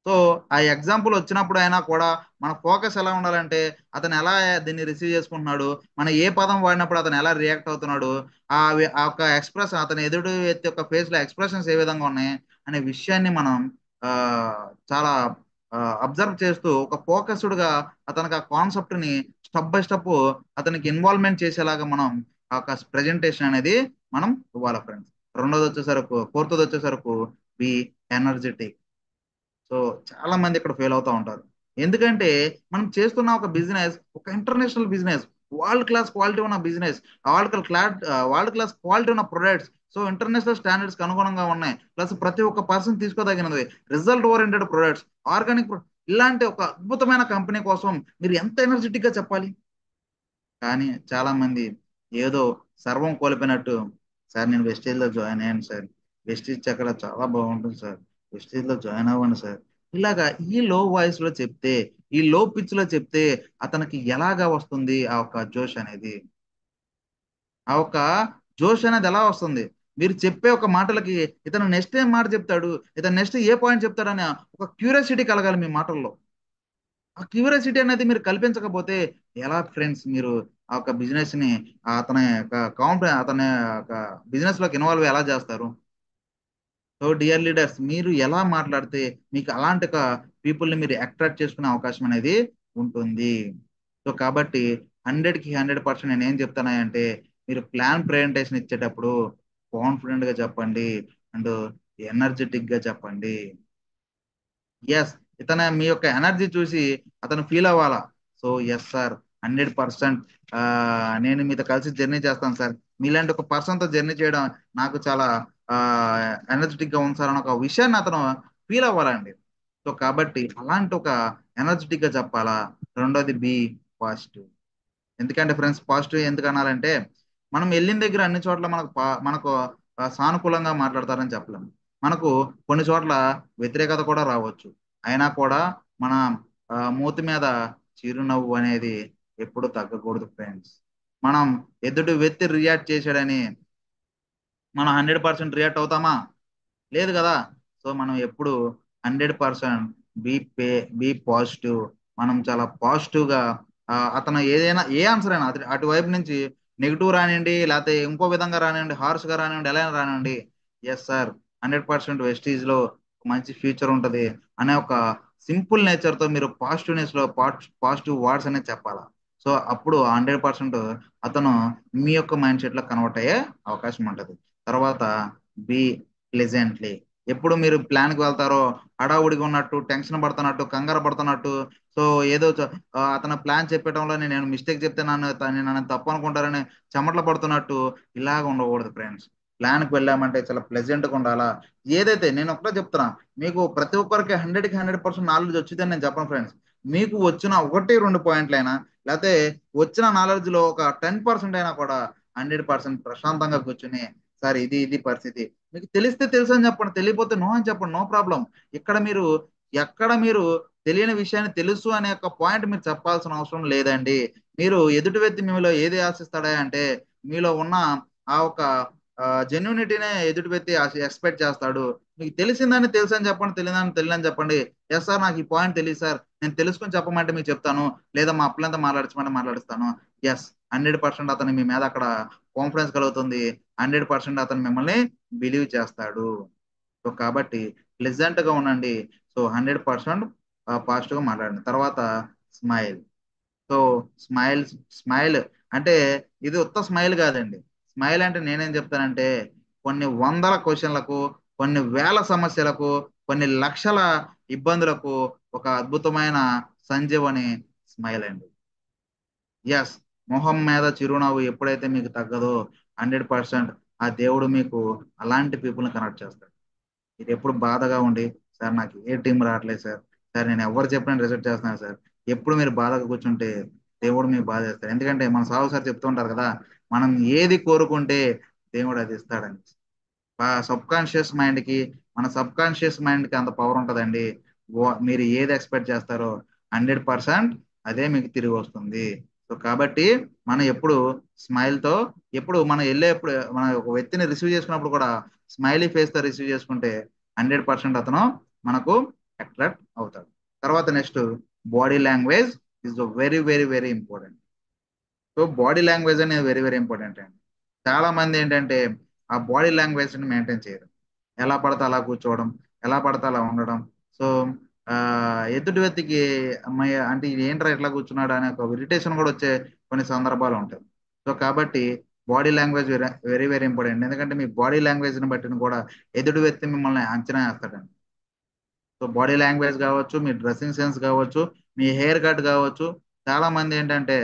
సో ఆ ఎగ్జాంపుల్ వచ్చినప్పుడు అయినా కూడా మన ఫోకస్ ఎలా ఉండాలంటే అతను ఎలా దీన్ని రిసీవ్ చేసుకుంటున్నాడు, మన ఏ పదం వాడినప్పుడు అతను ఎలా రియాక్ట్ అవుతున్నాడు, ఆ యొక్క ఎక్స్ప్రెషన్, అతని ఎదుటి వ్యక్తి యొక్క ఫేస్ లో ఎక్స్ప్రెషన్స్ ఏ విధంగా ఉన్నాయి అనే విషయాన్ని మనం ఆ చాలా అబ్జర్వ్ చేస్తూ ఒక ఫోకస్డ్ గా అతనికి ఆ కాన్సెప్ట్ ని స్టెప్ బై స్టెప్ అతనికి ఇన్వాల్వ్మెంట్ చేసేలాగా మనం ఆ యొక్క ప్రెజెంటేషన్ అనేది మనం ఇవ్వాలి ఫ్రెండ్స్. ఫోర్త్ వచ్చేసరికి బి ఎనర్జెటిక్. సో చాలా మంది ఇక్కడ ఫెయిల్ అవుతా ఉంటారు. ఎందుకంటే మనం చేస్తున్న ఒక బిజినెస్ ఒక international business, world class quality ఉన్న బిజినెస్, వరల్డ్ క్లాస్ క్వాలిటీ ఉన్న ప్రొడక్ట్స్. సో ఇంటర్నేషనల్ స్టాండర్డ్స్ కి అనుగుణంగా ఉన్నాయి. ప్లస్ ప్రతి ఒక్క పర్సన్ తీసుకోదగినది, రిజల్ట్ ఓరియంటెడ్ ప్రొడక్ట్స్, ఆర్గానిక్. ఇలాంటి ఒక అద్భుతమైన కంపెనీ కోసం మీరు ఎంత ఎనర్జెటిక్ గా చెప్పాలి. కానీ చాలా మంది ఏదో సర్వం కోల్పోయినట్టు, సార్ నేను వెస్టేజ్ లో జాయిన్ అయ్యాను సార్, వెస్టేజ్ అక్కడ చాలా బాగుంటుంది సార్, వెస్టేజ్ లో జాయిన్ అవ్వండి సార్, ఇలాగా ఈ లో వాయిస్ లో చెప్తే, ఈ లో పిచ్ లో చెప్తే అతనికి ఎలాగా వస్తుంది ఆ ఒక జోష్ అనేది? ఆ ఒక జోష్ అనేది ఎలా వస్తుంది? మీరు చెప్పే ఒక మాటలకి ఇతను నెక్స్ట్ ఏం మాట చెప్తాడు, ఇతను నెక్స్ట్ ఏ పాయింట్ చెప్తాడని ఒక క్యూరియాసిటీ కలగాలి మీ మాటల్లో. ఆ క్యూరియాసిటీ అనేది మీరు కల్పించకపోతే ఎలా ఫ్రెండ్స్ మీరు ఆ ఒక బిజినెస్ ని అతని అతని బిజినెస్ లోకి ఇన్వాల్వ్ ఎలా చేస్తారు? సో డియర్ లీడర్స్, మీరు ఎలా మాట్లాడితే మీకు అలాంటి పీపుల్ని మీరు అట్రాక్ట్ చేసుకునే అవకాశం అనేది ఉంటుంది. సో కాబట్టి 100కి 100% నేను ఏం చెప్తానంటే మీరు ప్లాన్ ప్రజెంటేషన్ ఇచ్చేటప్పుడు కాన్ఫిడెంట్ గా చెప్పండి అండ్ ఎనర్జెటిక్ గా చెప్పండి. ఎస్, మీ యొక్క ఎనర్జీ చూసి అతను ఫీల్ అవ్వాలా. సో ఎస్ సార్, 100% నేను మీతో కలిసి జర్నీ చేస్తాను సార్, మీలాంటి ఒక పర్సన్ తో జర్నీ చేయడం నాకు చాలా ఎనర్జెటిక్ గా ఉంది సార్ అని ఒక విషయాన్ని అతను ఫీల్ అవ్వాలండి. సో కాబట్టి అలాంటి ఒక ఎనర్జెటిక్ గా చెప్పాలా. రెండోది బి పాజిటివ్. ఎందుకంటే ఫ్రెండ్స్ పాజిటివ్ ఎందుకు అనాలంటే మనం వెళ్ళిన దగ్గర అన్ని చోట్ల మనకు సానుకూలంగా మాట్లాడతారని చెప్పలేము. మనకు కొన్ని చోట్ల వ్యతిరేకత కూడా రావచ్చు. అయినా కూడా మన మూతి మీద చిరునవ్వు అనేది ఎప్పుడు తగ్గకూడదు ఫ్రెండ్స్. మనం ఎదుటి వ్యక్తి రియాక్ట్ చేశాడని మనం 100% రియాక్ట్ అవుతామా? లేదు కదా. సో మనం ఎప్పుడు 100% బీ బీ పాజిటివ్. మనం చాలా పాజిటివ్ గా అతను ఏదైనా ఏ ఆన్సర్ అయినా అటువైపు నుంచి నెగిటివ్ రానివ్వండి, లేకపోతే ఇంకో విధంగా రానివ్వండి, హార్ష్ గా రానివ్వండి, ఎలా అయినా రానివ్వండి, ఎస్ సార్ 100% వెస్టీజ్ లో మంచి ఫ్యూచర్ ఉంటది అనే ఒక సింపుల్ నేచర్ తో మీరు పాజిటివ్నెస్ లో పాజిటివ్ వర్డ్స్ అనేది చెప్పాలా. సో అప్పుడు 100% అతను మీ యొక్క మైండ్ సెట్ లో కన్వర్ట్ అయ్యే అవకాశం ఉంటది. తర్వాత బి ప్లెజెంట్లీ. ఎప్పుడు మీరు ప్లాన్ కి వెళ్తారో హడావుడిగా ఉన్నట్టు, టెన్షన్ పడుతున్నట్టు, కంగారు పడుతున్నట్టు, సో ఏదో అతను ప్లాన్ చెప్పడంలో నేను మిస్టేక్ చెప్తే నన్ను తప్పు అనుకుంటారని చెమటలు పడుతున్నట్టు ఇలాగ ఉండకూడదు ఫ్రెండ్స్. ప్లాన్ కి వెళ్ళామంటే చాలా ప్లెజెంట్ గా ఉండాలా. ఏదైతే నేను ఒకటే చెప్తున్నా, మీకు ప్రతి ఒక్కరికి 100కి 100% నాలెడ్జ్ వచ్చిందని నేను చెప్పను ఫ్రెండ్స్. మీకు వచ్చిన 1-2 పాయింట్లైనా, లేకపోతే వచ్చిన నాలెడ్జ్ లో ఒక 10% అయినా కూడా 100% ప్రశాంతంగా కూర్చుని సార్ ఇది ఇది పరిస్థితి, మీకు తెలిస్తే తెలుసు అని చెప్పండి, తెలియపోతే నో అని చెప్పండి, నో ప్రాబ్లం. ఇక్కడ మీరు ఎక్కడ మీరు తెలియని విషయాన్ని తెలుసు అనే ఒక పాయింట్ మీరు చెప్పాల్సిన అవసరం లేదండి. మీరు ఎదుటి వ్యక్తి మీలో ఏది ఆశిస్తాడా అంటే మీలో ఉన్న ఆ ఒక జెన్యూనిటీనే ఎదుటి వ్యక్తి ఎక్స్పెక్ట్ చేస్తాడు. మీకు తెలిసిందని తెలుసు అని చెప్పండి, తెలియదని తెలియని చెప్పండి. ఎస్ సార్ నాకు ఈ పాయింట్ తెలియదు సార్, నేను తెలుసుకొని చెప్పమంటే మీకు చెప్తాను, లేదా మా అప్పులంతా మాట్లాడించమంటే మాట్లాడిస్తాను. ఎస్ 100% అతను మీ మీద అక్కడ కాన్ఫిడెన్స్ కలుగుతుంది. 100% అతను మిమ్మల్ని బిలీవ్ చేస్తాడు. సో కాబట్టి ప్లెజెంట్ గా ఉండండి. సో 100% పాజిటివ్ గా మాట్లాడండి. తర్వాత స్మైల్. సో స్మైల్ స్మైల్ అంటే ఇది ఉత్త స్మైల్ కాదండి. స్మైల్ అంటే నేనేం చెప్తానంటే కొన్ని వందల క్వశ్చన్లకు, కొన్ని వేల సమస్యలకు, కొన్ని లక్షల ఇబ్బందులకు ఒక అద్భుతమైన సంజీవని స్మైల్ అండి. ఎస్, మొహం మీద చిరునవ్వు ఎప్పుడైతే మీకు తగ్గదో 100% ఆ దేవుడు మీకు అలాంటి పీపుల్ని కనెక్ట్ చేస్తాడు. ఇది ఎప్పుడు బాధగా ఉండి సార్ నాకు ఏ టీం రావట్లేదు సార్, సార్ నేను ఎవరు చెప్పిన రిజెక్ట్ చేస్తున్నాను సార్, ఎప్పుడు మీరు బాధగా కూర్చుంటే దేవుడు మీకు బాధ చేస్తారు. ఎందుకంటే మన సాగు సార్ చెప్తూ ఉంటారు కదా, మనం ఏది కోరుకుంటే దేవుడు అది ఇస్తాడని. సబ్ కాన్షియస్ మైండ్ కి, మన సబ్ కాన్షియస్ మైండ్ కి అంత పవర్ ఉంటదండి. మీరు ఏది ఎక్స్పెక్ట్ చేస్తారో 100% అదే మీకు తిరిగి వస్తుంది. సో కాబట్టి మనం ఎప్పుడు స్మైల్ తో, ఎప్పుడు మనం వెళ్ళేప్పుడు మన ఒక వ్యక్తిని రిసీవ్ చేసుకున్నప్పుడు కూడా స్మైలీ ఫేస్ తో రిసీవ్ చేసుకుంటే 100% అతను మనకు అట్రాక్ట్ అవుతాడు. తర్వాత next body language is very very very important. So body language అనేది వెరీ వెరీ ఇంపార్టెంట్ అండి. చాలా మంది ఏంటంటే ఆ బాడీ లాంగ్వేజ్ ని మెయింటైన్ చేయరు. ఎలా పడితే అలా కూర్చోవడం, ఎలా పడితే అలా ఉండడం. సో ఆ ఎదుటి వ్యక్తికి అమ్మాయి అంటే ఇది ఏంట్రా ఎట్లా కూర్చున్నాడు అనే ఒక ఇరిటేషన్ కూడా వచ్చే కొన్ని సందర్భాలు ఉంటాయి. సో కాబట్టి body language very very important. ఎందుకంటే మీ బాడీ లాంగ్వేజ్ ని బట్టి కూడా ఎదుటి వ్యక్తి మిమ్మల్ని అంచనా వేస్తాడండి. సో బాడీ లాంగ్వేజ్ కావచ్చు, మీ డ్రెస్సింగ్ సెన్స్ కావచ్చు, మీ హెయిర్ కట్ కావచ్చు. చాలా మంది ఏంటంటే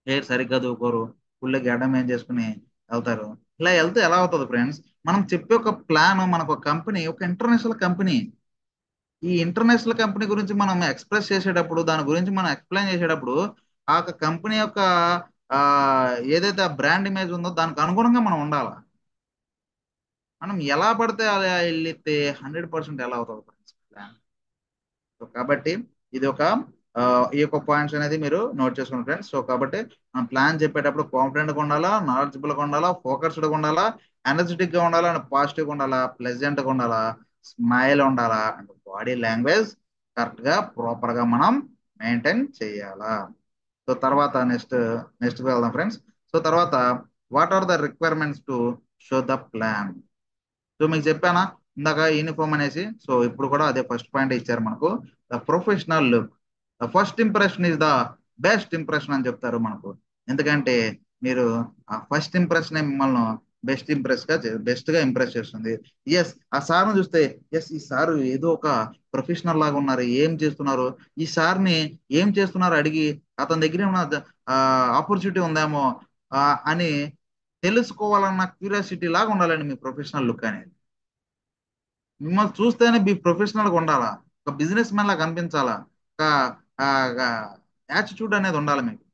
హెయిర్ సరిగ్గా దూకోరు, ఫుల్ గడ్డం ఏం చేసుకుని వెళ్తారు. ఇలా వెళ్తే ఎలా అవుతుంది ఫ్రెండ్స్? మనం చెప్పే ఒక ప్లాన్, మనకు ఒక కంపెనీ, ఒక ఇంటర్నేషనల్ కంపెనీ, ఈ ఇంటర్నేషనల్ కంపెనీ గురించి మనం ఎక్స్ప్రెస్ చేసేటప్పుడు, దాని గురించి మనం ఎక్స్ప్లెయిన్ చేసేటప్పుడు ఆ కంపెనీ యొక్క ఆ ఏదైతే ఆ బ్రాండ్ ఇమేజ్ ఉందో దానికి అనుగుణంగా మనం ఉండాలి. మనం ఎలా పడితే అలా వెళ్ళితే 100% ఎలా అవుతుంది ఫ్రెండ్స్ ప్లాన్? సో కాబట్టి ఇది ఒక ఈ యొక్క పాయింట్స్ అనేది మీరు నోట్ చేసుకోండి ఫ్రెండ్స్. సో కాబట్టి మనం ప్లాన్ చెప్పేటప్పుడు కాన్ఫిడెంట్ గా ఉండాలా, నాలెడ్జబుల్ గా ఉండాలా, ఫోకస్డ్ గా ఉండాలా, ఎనర్జెటిక్ గా ఉండాలా, అండ్ పాజిటివ్ గా ఉండాలా, ప్లెజెంట్ గా ఉండాలా, స్మైల్ ఉండాలా, అండ్ బాడీ లాంగ్వేజ్ కరెక్ట్ గా ప్రాపర్ గా మనం మెయింటైన్ చేయాలా. సో తర్వాత నెక్స్ట్ వెళ్దాం ఫ్రెండ్స్. సో తర్వాత what are the requirements to show the plan? So మీకు చెప్పానా ఇందాక యూనిఫామ్ అనేసి. సో ఇప్పుడు కూడా అదే ఫస్ట్ పాయింట్ ఇచ్చారు మనకు, the professional look. The first impression is the best impression అని చెప్తారు మనకు. ఎందుకంటే మీరు ఆ ఫస్ట్ ఇంప్రెషన్ మిమ్మల్ని బెస్ట్ గా ఇంప్రెస్ చేస్తుంది. ఎస్, ఆ సార్ను చూస్తే ఎస్ ఈ సార్ ఏదో ఒక ప్రొఫెషనల్ లాగా ఉన్నారు, ఏం చేస్తున్నారు, ఈ సార్ని ఏం చేస్తున్నారు అడిగి అతని దగ్గర ఏమైనా ఆపర్చునిటీ ఉందేమో అని తెలుసుకోవాలన్న క్యూరియాసిటీ లాగా ఉండాలండి మీ ప్రొఫెషనల్ లుక్ అనేది. మిమ్మల్ని చూస్తేనే మీ ప్రొఫెషనల్ గా ఉండాలా, ఒక బిజినెస్ మ్యాన్ లాగా కనిపించాలా. ఒక యాటిట్యూడ్ అనేది ఉండాలి మీకు.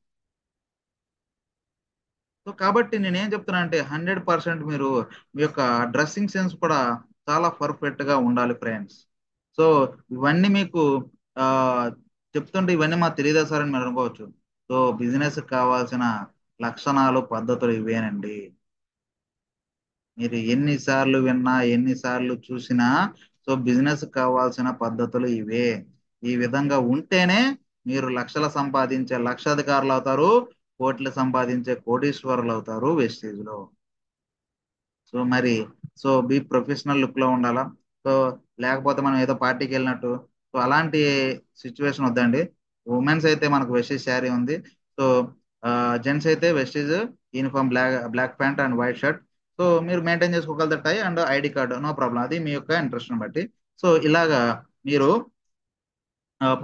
సో కాబట్టి నేనేం చెప్తున్నా అంటే 100% మీరు మీ యొక్క డ్రెస్సింగ్ సెన్స్ కూడా చాలా పర్ఫెక్ట్ గా ఉండాలి ఫ్రెండ్స్. సో ఇవన్నీ మీకు ఆ చెప్తుంటే ఇవన్నీ మాకు తెలియదా సార్ అని మీరు అనుకోవచ్చు. సో బిజినెస్ కావాల్సిన లక్షణాలు పద్ధతులు ఇవేనండి. మీరు ఎన్నిసార్లు విన్నా ఎన్నిసార్లు చూసినా సో బిజినెస్ కావాల్సిన పద్ధతులు ఇవే. ఈ విధంగా ఉంటేనే మీరు లక్షలు సంపాదించే లక్షాధికారులు అవుతారు, కోట్లు సంపాదించే కోటీశ్వరులు అవుతారు వెస్టేజ్ లో. సో మరి సో బీ ప్రొఫెషనల్ లుక్ లో ఉండాలా. సో లేకపోతే మనం ఏదో పార్టీకి వెళ్ళినట్టు సో అలాంటి సిచ్యువేషన్ వద్దండి. ఉమెన్స్ అయితే మనకు వెస్టేజ్ శారీ ఉంది. సో జెంట్స్ అయితే Vestige uniform black pant and white shirt. So మీరు మెయింటైన్ చేసుకోగలుగుతారు tie and ID card, no problem. అది మీ యొక్క ఇంట్రెస్ట్ బట్టి. సో ఇలాగా మీరు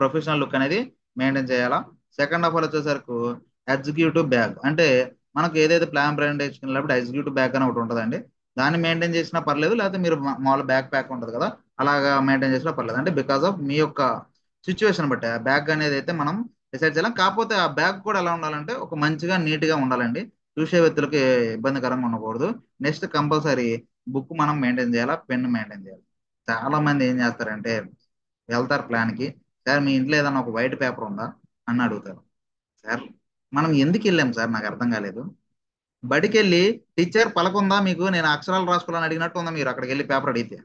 ప్రొఫెషనల్ లుక్ అనేది మెయింటైన్ చేయాలా. సెకండ్ ఆఫ్ ఆల్ వచ్చేసరికి ఎగ్జిక్యూటివ్ బ్యాగ్ అంటే మనకు ఏదైతే ప్లాన్ ప్రజెంటేషన్ వెళ్ళినప్పుడు ఎగ్జిక్యూటివ్ బ్యాగ్ అని ఒకటి ఉంటుందండి. దాన్ని మెయింటైన్ చేసినా పర్లేదు, లేకపోతే మీరు మామూలు బ్యాగ్ ప్యాక్ ఉంటుంది కదా అలాగా మెయింటైన్ చేసినా పర్లేదు. అంటే బికాస్ ఆఫ్ మీ యొక్క సిచ్యువేషన్ బట్టి ఆ బ్యాగ్ అనేది అయితే మనం డిసైడ్ చేయాలి. కాకపోతే ఆ బ్యాగ్ కూడా ఎలా ఉండాలంటే ఒక మంచిగా నీట్ గా ఉండాలండి. చూసే వ్యక్తులకి ఇబ్బందికరంగా ఉండకూడదు. నెక్స్ట్ కంపల్సరీ బుక్ మనం మెయింటైన్ చేయాలా, పెన్ మెయింటైన్ చేయాలి. చాలా మంది ఏం చేస్తారంటే వెళ్తారు ప్లాన్ కి, సార్ మీ ఇంట్లో ఏదన్నా ఒక వైట్ పేపర్ ఉందా అని అడుగుతారు. సార్ మనం ఎందుకు వెళ్ళాం సార్ నాకు అర్థం కాలేదు. బడికి వెళ్ళి టీచర్ పలకుందా మీకు, నేను అక్షరాలు రాసుకోవాలని అడిగినట్టు ఉందా మీరు అక్కడికి వెళ్ళి పేపర్ అడిగితే.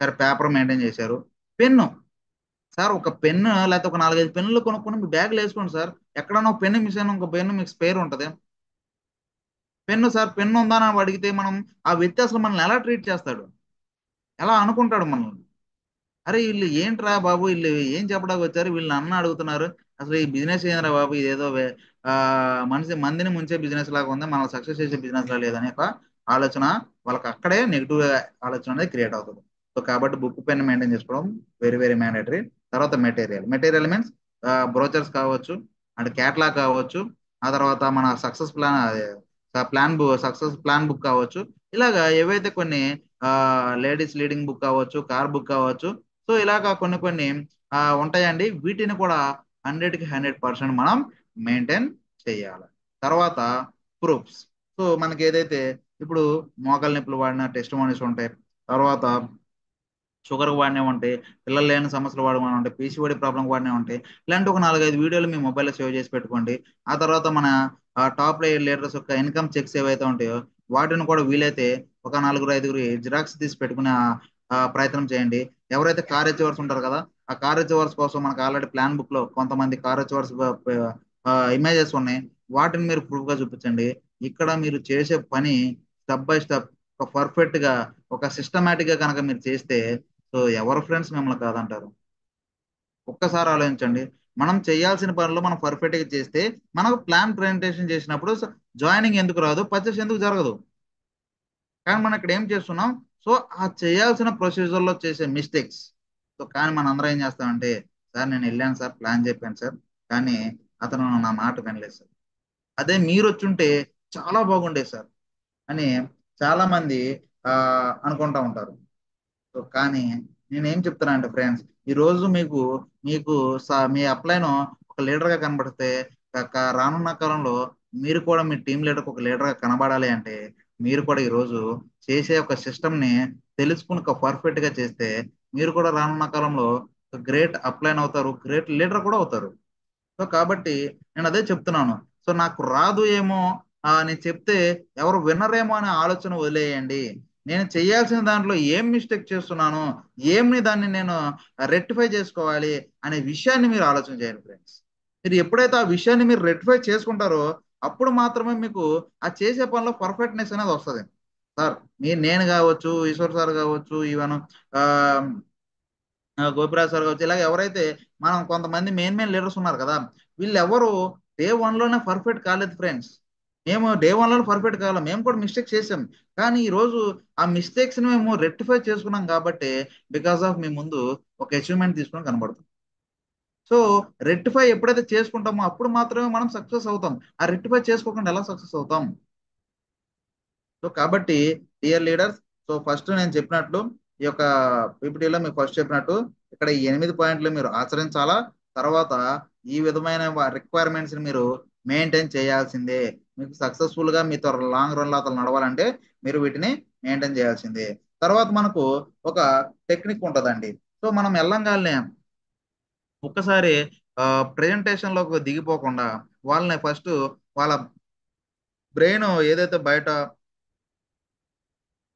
సార్ పేపర్ మెయింటైన్ చేశారు. పెన్ను సార్ ఒక పెన్ను లేకపోతే ఒక 4-5 పెన్నులు కొనుక్కొని మీ బ్యాగ్లో వేసుకోండి సార్. ఎక్కడన్నా ఒక పెన్ను మిస్ అయిన ఒక పెన్ను మీకు స్పేర్ ఉంటుంది. పెన్ను సార్ పెన్ను ఉందా అని అడిగితే మనం ఆ వ్యక్తి అసలు మనల్ని ఎలా ట్రీట్ చేస్తాడు, ఎలా అనుకుంటాడు మనల్ని. అరే వీళ్ళు ఏంట్రా బాబు, వీళ్ళు ఏం చెప్పడానికి వచ్చారు, వీళ్ళని అన్న అడుగుతున్నారు, అసలు ఈ బిజినెస్ ఏంద్రా బాబు, ఇదేదో ఆ మనిషి మందిని ముంచే బిజినెస్ లాగా ఉంది, మనం సక్సెస్ చేసే బిజినెస్ లా లేదనే ఒక ఆలోచన వాళ్ళకి అక్కడే నెగిటివ్ ఆలోచన అనేది క్రియేట్ అవుతుంది. సో కాబట్టి బుక్ పెన్ మెయింటైన్ చేసుకోవడం వెరీ వెరీ మ్యాండేటరీ. తర్వాత మెటీరియల్ మీన్స్ బ్రోచర్స్ కావచ్చు అండ్ క్యాట్లాగ్ కావచ్చు, ఆ తర్వాత మన సక్సెస్ ప్లాన్ బుక్ కావచ్చు. ఇలాగా ఏవైతే కొన్ని లేడీస్ లీడింగ్ బుక్ కావచ్చు, కార్ బుక్ కావచ్చు. సో ఇలాగా కొన్ని కొన్ని ఉంటాయండి. వీటిని కూడా 100% మనం మెయింటైన్ చేయాలి. తర్వాత ప్రూఫ్స్. సో మనకి ఏదైతే ఇప్పుడు మోకాలు నొప్పులు వాడిన టెస్ట్ మోనీస్ ఉంటాయి, తర్వాత షుగర్ వాడినే ఉంటాయి, పిల్లలు లేని సమస్యలు వాడమని ఉంటాయి, పీసీఓడి ప్రాబ్లం వాడినే ఉంటాయి. ఇలాంటి ఒక 4-5 వీడియోలు మీ మొబైల్లో సేవ్ చేసి పెట్టుకోండి. ఆ తర్వాత మన టాప్ లీడర్స్ యొక్క ఇన్కమ్ చెక్స్ ఏవైతే ఉంటాయో వాటిని కూడా వీలైతే ఒక 4-5 జిరాక్స్ తీసి పెట్టుకునే ప్రయత్నం చేయండి. ఎవరైతే కార్ అచీవర్స్ ఉంటారు కదా, ఆ కార్ అచీవర్స్ కోసం మనకు ఆల్రెడీ ప్లాన్ బుక్ లో కొంతమంది కార్ అచీవర్స్ ఇమేజెస్ ఉన్నాయి. వాటిని మీరు ప్రూఫ్ గా చూపించండి. ఇక్కడ మీరు చేసే పని స్టెప్ బై స్టెప్ ఒక పర్ఫెక్ట్ గా ఒక సిస్టమేటిక్ గా కనుక మీరు చేస్తే సో ఎవరు ఫ్రెండ్స్ మిమ్మల్ని కాదంటారు. ఒక్కసారి ఆలోచించండి. మనం చేయాల్సిన పనులు మనం పర్ఫెక్ట్ గా చేస్తే మనకు ప్లాన్ ప్రజెంటేషన్ చేసినప్పుడు జాయినింగ్ ఎందుకు రాదు, పర్చేస్ ఎందుకు జరగదు. కానీ మనం ఇక్కడ ఏం చేస్తున్నాం, సో ఆ చేయాల్సిన ప్రొసీజర్ లో చేసే మిస్టేక్స్. సో కానీ మనం అందరం ఏం చేస్తామంటే, సార్ నేను వెళ్ళాను సార్, ప్లాన్ చెప్పాను సార్, కానీ అతను నా మాట వినలేదు సార్, అదే మీరు వచ్చుంటే చాలా బాగుండేది సార్ అని చాలా మంది అనుకుంటా ఉంటారు. సో కానీ నేనేం చెప్తున్నా అంటే ఫ్రెండ్స్, ఈ రోజు మీకు మీకు మీ అప్లైన్ ఒక లీడర్ గా కనబడితే రానున్న కాలంలో మీరు కూడా మీ టీం లీడర్ ఒక లీడర్ గా కనబడాలి అంటే మీరు కూడా ఈ రోజు చేసే ఒక సిస్టమ్ ని తెలుసుకుని ఒక పర్ఫెక్ట్ గా చేస్తే మీరు కూడా రానున్న కాలంలో గ్రేట్ అప్లైన్ అవుతారు, గ్రేట్ లీడర్ కూడా అవుతారు. సో కాబట్టి నేను అదే చెప్తున్నాను. సో నాకు రాదు ఏమో నేను చెప్తే ఎవరు వినరేమో అనే ఆలోచన వదిలేయండి. నేను చేయాల్సిన దాంట్లో ఏం మిస్టేక్ చేస్తున్నాను, దాన్ని నేను రెక్టిఫై చేసుకోవాలి అనే విషయాన్ని మీరు ఆలోచన చేయండి ఫ్రెండ్స్. మీరు ఎప్పుడైతే ఆ విషయాన్ని మీరు రెక్టిఫై చేసుకుంటారో అప్పుడు మాత్రమే మీకు ఆ చేసే పనిలో పర్ఫెక్ట్నెస్ అనేది వస్తుంది. సార్ నేను కావచ్చు, ఈశ్వర్ సార్ కావచ్చు, ఈవెన్ గోపిరాజ్ సార్ కావచ్చు, ఇలాగ ఎవరైతే మనం కొంతమంది మెయిన్ లీడర్స్ ఉన్నారు కదా, వీళ్ళు ఎవరు డే 1 లోనే పర్ఫెక్ట్ కాలేదు ఫ్రెండ్స్. మేము డే 1 లోనే పర్ఫెక్ట్ కావాలి, మేము కూడా మిస్టేక్ చేసాం. కానీ ఈ రోజు ఆ మిస్టేక్స్ ని మేము రెక్టిఫై చేసుకున్నాం కాబట్టి బికాస్ ఆఫ్ మీ ముందు ఒక అచీవ్మెంట్ తీసుకొని కనబడుతుంది. సో రెక్టిఫై ఎప్పుడైతే చేసుకుంటామో అప్పుడు మాత్రమే మనం సక్సెస్ అవుతాం. ఆ రెక్టిఫై చేసుకోకుండా ఎలా సక్సెస్ అవుతాం? సో కాబట్టి డియర్ లీడర్స్, సో ఫస్ట్ నేను చెప్పినట్లు ఈ యొక్క పీపీటీలో మీకు ఫస్ట్ చెప్పినట్టు ఇక్కడ ఈ 8 పాయింట్లు మీరు ఆచరించాలా. తర్వాత ఈ విధమైన రిక్వైర్మెంట్స్ ని మీరు మెయింటైన్ చేయాల్సిందే. మీకు సక్సెస్ఫుల్ గా మీతో లాంగ్ రన్ లో అతను నడవాలంటే మీరు వీటిని మెయింటైన్ చేయాల్సిందే. తర్వాత మనకు ఒక టెక్నిక్ ఉంటుందండి. సో మనం వెళ్ళంగానే ఒక్కసారి ప్రెజెంటేషన్ లోకి దిగిపోకుండా వాళ్ళని ఫస్ట్ వాళ్ళ బ్రెయిన్ ఏదైతే బయట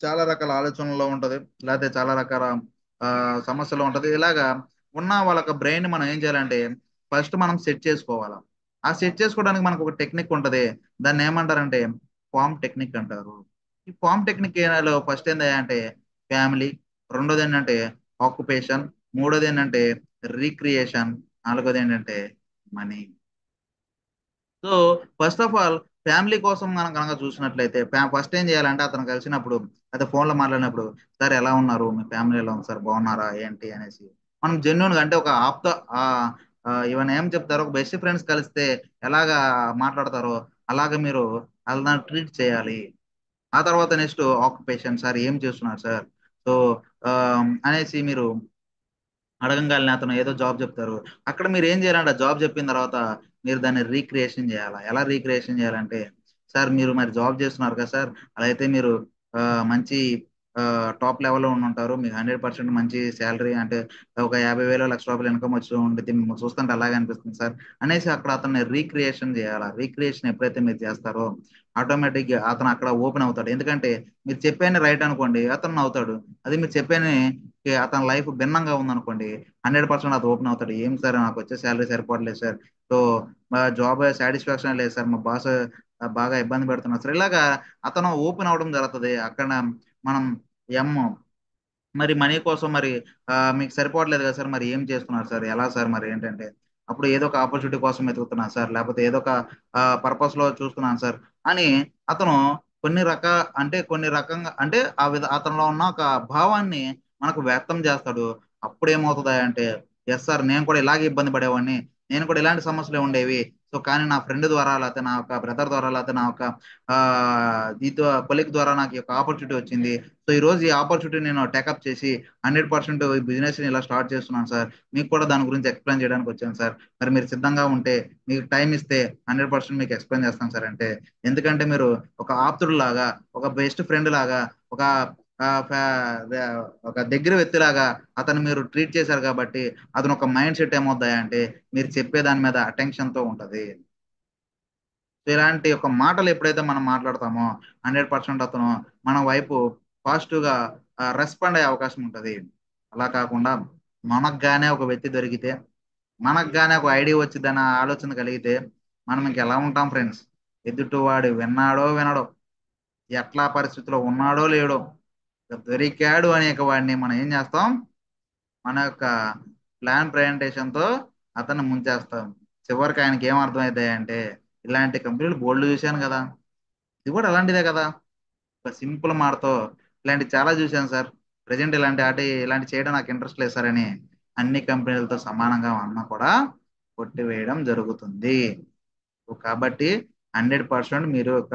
చాలా రకాల ఆలోచనల్లో ఉంటది, లేకపోతే చాలా రకాల ఆ, సమస్యలు ఉంటది. ఇలాగా ఉన్న వాళ్ళకి బ్రెయిన్ మనం ఏం చేయాలంటే ఫస్ట్ మనం సెట్ చేసుకోవాలి. ఆ సెట్ చేసుకోవడానికి మనకు ఒక టెక్నిక్ ఉంటది. దాన్ని ఏమంటారంటే ఫామ్ టెక్నిక్ అంటారు. ఈ ఫామ్ టెక్నిక్ లో ఫస్ట్ ఏంటంటే ఫ్యామిలీ, రెండోది ఏంటంటే ఆక్యుపేషన్, మూడోది ఏంటంటే రీక్రియేషన్, నాలుగోది ఏంటంటే money. So first of all family కోసం మనం కనుక చూసినట్లయితే ఫస్ట్ ఏం చేయాలంటే అతను కలిసినప్పుడు అదే ఫోన్లో మాట్లాడినప్పుడు, సార్ ఎలా ఉన్నారు, మీ ఫ్యామిలీ ఎలా ఉంది సార్, బాగున్నారా ఏంటి అనేసి మనం జెన్యున్ గా అంటే ఒక ఆప్త ఇవన్నీ ఏం చెప్తారో ఒక బెస్ట్ ఫ్రెండ్స్ కలిస్తే ఎలాగా మాట్లాడతారో అలాగ మీరు అలా ట్రీట్ చేయాలి. ఆ తర్వాత నెక్స్ట్ ఆక్యుపేషన్, సార్ ఏం చేస్తున్నారు సార్, సో అనేసి మీరు అడగంగానే అతను ఏదో జాబ్ చెప్తారు. అక్కడ మీరు ఏం చేయాలంటే జాబ్ చెప్పిన తర్వాత మీరు దాన్ని రీక్రియేషన్ చేయాలా. ఎలా రీక్రియేషన్ చేయాలంటే, సార్ మీరు మరి జాబ్ చేస్తున్నారు కదా సార్, అలా అయితే మీరు ఆ, మంచి టాప్ లెవెల్లో ఉంటారు, మీకు 100% మంచి శాలరీ అంటే ఒక 50,000 1,00,000 ఇన్కమ్ వచ్చి ఉంటుంది, మిమ్మల్ని చూస్తుంటే అలాగే అనిపిస్తుంది సార్ అనేసి అక్కడ అతన్ని రీక్రియేషన్ చేయాలా. రీక్రియేషన్ ఎప్పుడైతే మీరు చేస్తారో ఆటోమేటిక్ అతను అక్కడ ఓపెన్ అవుతాడు. ఎందుకంటే మీరు చెప్పేది రైట్ అనుకోండి అతను అవుతాడు. అది మీరు చెప్పేది అతని లైఫ్ భిన్నంగా ఉందనుకోండి 100% అది ఓపెన్ అవుతాడు. ఏం సార్ నాకు వచ్చే శాలరీ సరిపోవట్లేదు సార్, సో మా జాబ్ సాటిస్ఫాక్షన్ లేదు సార్, మా బాస్ బాగా ఇబ్బంది పెడుతున్నారు సార్, ఇలాగా అతను ఓపెన్ అవడం జరుగుతుంది. అక్కడ మనం ఎమ్ మరి మనీ కోసం మరి మీకు సరిపోవట్లేదు కదా సార్, మరి ఏం చేస్తున్నారు సార్, ఎలా సార్ మరి ఏంటంటే అప్పుడు ఏదో ఒక ఆపర్చునిటీ కోసం వెతుకుతున్నాను సార్, లేకపోతే ఏదో ఒక పర్పస్ లో చూస్తున్నాను సార్ అని అతను కొన్ని రకంగా అంటే అతనిలో ఉన్న ఒక భావాన్ని మనకు వ్యక్తం చేస్తాడు. అప్పుడు ఏమవుతుంది అంటే ఎస్ సార్, నేను కూడా ఇలాగే ఇబ్బంది పడేవాడిని, నేను కూడా ఇలాంటి సమస్యలు ఉండేవి, సో కానీ నా ఫ్రెండ్ ద్వారా లేకపోతే నా ఒక బ్రదర్ ద్వారా లేకపోతే నా ఒక దీంతో కొలిక్ ద్వారా నాకు ఈ యొక్క ఆపర్చునిటీ వచ్చింది. సో ఈ రోజు ఈ ఆపర్చునిటీ నేను టేకప్ చేసి 100% ఈ బిజినెస్ ని ఇలా స్టార్ట్ చేస్తున్నాను సార్, మీకు కూడా దాని గురించి ఎక్స్ప్లెయిన్ చేయడానికి వచ్చాను సార్, మరి మీరు సిద్ధంగా ఉంటే మీకు టైం ఇస్తే 100% మీకు ఎక్స్ప్లెయిన్ చేస్తాను సార్ అంటే. ఎందుకంటే మీరు ఒక ఆప్తుడు లాగా, ఒక బెస్ట్ ఫ్రెండ్ లాగా, ఒక ఒక దగ్గర వ్యక్తిలాగా అతను మీరు ట్రీట్ చేశారు కాబట్టి అతను ఒక మైండ్ సెట్ ఏమవుతాయి అంటే మీరు చెప్పే దాని మీద అటెన్షన్ తో ఉంటది. సో ఇలాంటి ఒక మాటలు ఎప్పుడైతే మనం మాట్లాడతామో 100% అతను మన వైపు పాజిటివ్ గా రెస్పాండ్ అయ్యే అవకాశం ఉంటది. అలా కాకుండా మనకు గానే ఒక వ్యక్తి దొరికితే, మనకు గానే ఒక ఐడియా వచ్చిందన్న ఆలోచన కలిగితే మనం ఇంకెలా ఉంటాం ఫ్రెండ్స్. ఎదుటివాడు విన్నాడో వినడో, ఎట్లా పరిస్థితిలో ఉన్నాడో లేడో, దొరికాడు అనేక వాడిని మనం ఏం చేస్తాం, మన యొక్క ప్లాన్ ప్రజెంటేషన్ తో అతన్ని ముంచేస్తాం. చివరికి ఆయనకి ఏం అర్థమవుతాయి అంటే ఇలాంటి కంపెనీలు బోల్డ్ చూశాను కదా, ఇది కూడా అలాంటిదే కదా, ఒక సింపుల్ మాటతో ఇలాంటి చాలా చూశాను సార్, ప్రజెంట్ ఇలాంటి చేయడం నాకు ఇంట్రెస్ట్ లేదు సార్ అని అన్ని కంపెనీలతో సమానంగా అన్న కూడా కొట్టివేయడం జరుగుతుంది. సో కాబట్టి 100% మీరు ఒక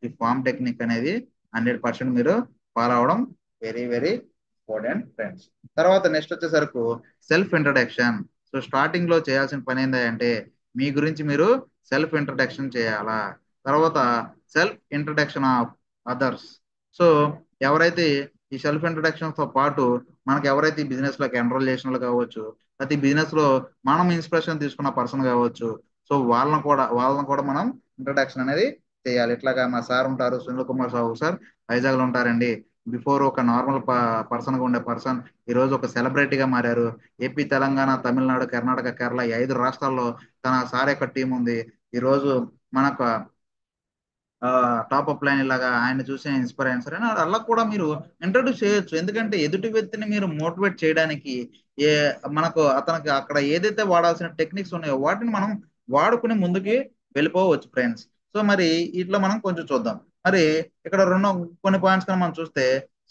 ఈ ఫామ్ టెక్నిక్ అనేది 100% మీరు ఫాలో అవడం వెరీ వెరీ ఇంపార్టెంట్ ఫ్రెండ్స్. తర్వాత నెక్స్ట్ వచ్చేసరికి సెల్ఫ్ ఇంట్రడక్షన్. సో స్టార్టింగ్ లో చేయాల్సిన పని ఏంటంటే మీ గురించి మీరు సెల్ఫ్ ఇంట్రడక్షన్ చేయాలా. తర్వాత self introduction of others. So ఎవరైతే ఈ సెల్ఫ్ ఇంట్రడక్షన్ తో పాటు మనకి ఎవరైతే ఈ బిజినెస్ లోకి ఎన్రోల్ చేసిన వాళ్ళు కావచ్చు, లేకపోతే ఈ బిజినెస్ లో మనం ఇన్స్పిరేషన్ తీసుకున్న పర్సన్ కావచ్చు, సో వాళ్ళని కూడా మనం ఇంట్రడక్షన్ అనేది చేయాలి. ఇట్లాగా మా సార్ ఉంటారు, సునీల్ కుమార్ సాహు సార్, వైజాగ్ లో ఉంటారండి. బిఫోర్ ఒక నార్మల్ పర్సన్ గా ఉండే పర్సన్ ఈ రోజు ఒక సెలబ్రిటీగా మారారు. ఏపీ, తెలంగాణ, తమిళనాడు, కర్ణాటక, కేరళ ఈ 5 రాష్ట్రాల్లో తన సార్ యొక్క టీం ఉంది. ఈ రోజు మనకు టాప్ అప్ లైన్ ఇలాగా ఆయన చూసి ఇన్స్పైర్ అయిన సరే అలా కూడా మీరు ఇంట్రడ్యూస్ చేయొచ్చు. ఎందుకంటే ఎదుటి వ్యక్తిని మీరు మోటివేట్ చేయడానికి ఏ మనకు అతనికి అక్కడ ఏదైతే వాడాల్సిన టెక్నిక్స్ ఉన్నాయో వాటిని మనం వాడుకుని ముందుకి వెళ్ళిపోవచ్చు ఫ్రెండ్స్. సో మరి ఇట్లా మనం కొంచెం చూద్దాం. మరి ఇక్కడ కొన్ని పాయింట్స్ కానీ మనం చూస్తే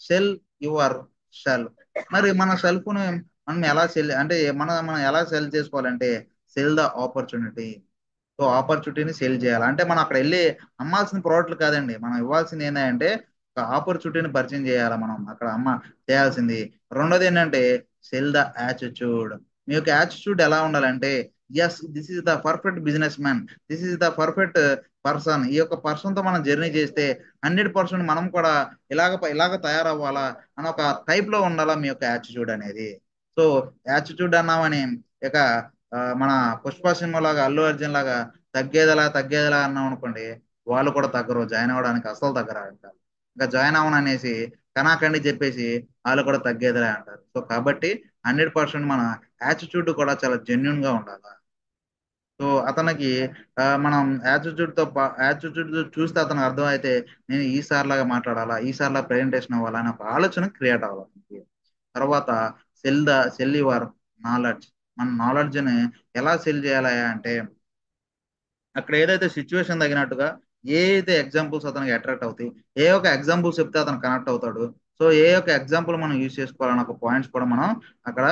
సెల్ యువర్ సెల్ఫ్. మరి మన సెల్ఫ్ ను మనం ఎలా సెల్ అంటే మనం ఎలా సెల్ చేసుకోవాలంటే సెల్ ద ఆపర్చునిటీ. సో ఆపర్చునిటీని సేల్ చేయాలి అంటే మనం అక్కడ వెళ్ళి అమ్మాల్సిన ప్రోడక్ట్లు కాదండి, మనం ఇవ్వాల్సింది ఏంటంటే ఒక ఆపర్చునిటీని పరిచయం చేయాలి మనం అక్కడ చేయాల్సింది. రెండోది ఏంటంటే సెల్ ద యాటిట్యూడ్. మీ యొక్క యాటిట్యూడ్ ఎలా ఉండాలంటే, yes this is the perfect business man, this is the perfect person. ఈ యొక్క పర్సన్ తో మనం జర్నీ చేస్తే 100% మనం కూడా ఇలాగ తయారవ్వాలా అని ఒక టైప్ లో ఉండాలా మీ యొక్క యాటిట్యూడ్ అనేది. సో యాటిట్యూడ్ అన్నామని ఇక మన పుష్ప సినిమా లాగా అల్లు అర్జున్ లాగా తగ్గేదలా అన్నాం అనుకోండి, వాళ్ళు కూడా తగ్గరు, జాయిన్ అవ్వడానికి అసలు తగ్గరు అంటారు. ఇంకా జాయిన్ అవ్వను అనేసి కనాకండి చెప్పేసి వాళ్ళు కూడా తగ్గేదిలే అంటారు. సో కాబట్టి 100% మన యాటిట్యూడ్ కూడా చాలా జెన్యున్ గా ఉండాలి. సో అతనికి మనం యాటిట్యూడ్ చూస్తే అతనికి అర్థం అయితే నేను ఈసారి లాగా మాట్లాడాలా, ఈసారి లాగా ప్రెజెంటేషన్ అవ్వాలా అని ఒక ఆలోచన క్రియేట్ అవ్వాలి. తర్వాత సెల్ యువర్ నాలెడ్జ్. మన నాలెడ్జ్ ని ఎలా సెల్ చేయాలి అంటే, అక్కడ ఏదైతే సిచ్యువేషన్ తగినట్టుగా ఏ అయితే ఎగ్జాంపుల్స్ అతనికి అట్రాక్ట్ అవుతాయి, ఏ ఒక ఎగ్జాంపుల్స్ చెప్తే అతను కనెక్ట్ అవుతాడు, సో ఏ యొక్క ఎగ్జాంపుల్ మనం యూజ్ చేసుకోవాలన్న ఒక పాయింట్స్ కూడా మనం అక్కడ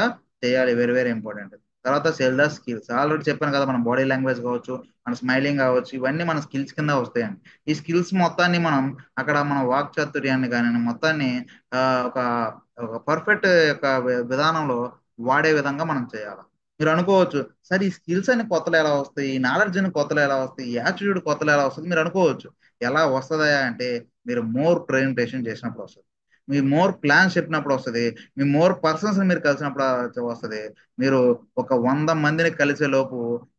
చేయాలి. Very very important. తర్వాత సెల్ ద స్కిల్స్. ఆల్రెడీ చెప్పాను కదా, మన బాడీ లాంగ్వేజ్ కావచ్చు, మన స్మైలింగ్ కావచ్చు, ఇవన్నీ మన స్కిల్స్ కింద వస్తాయండి. ఈ స్కిల్స్ మొత్తాన్ని మనం అక్కడ మన వాక్ చాతుర్యాన్ని కానీ మొత్తాన్ని ఆ, ఒక పర్ఫెక్ట్ యొక్క విధానంలో వాడే విధంగా మనం చేయాలి. మీరు అనుకోవచ్చు, సార్ ఈ స్కిల్స్ అన్ని కొత్తలు ఎలా వస్తాయి, ఈ నాలెడ్జ్ అని కొత్తలు ఎలా వస్తాయి, ఈ యాటిట్యూడ్ కొత్తలు ఎలా వస్తుంది మీరు అనుకోవచ్చు. ఎలా వస్తుందా అంటే, మీరు మోర్ ప్రెజెంటేషన్ చేసినప్పుడు వస్తుంది, మీ మోర్ ప్లాన్స్ చెప్పినప్పుడు వస్తుంది, మీ మోర్ పర్సన్స్ మీరు కలిసినప్పుడు వస్తుంది. మీరు ఒక 100 మందిని కలిసే లోపు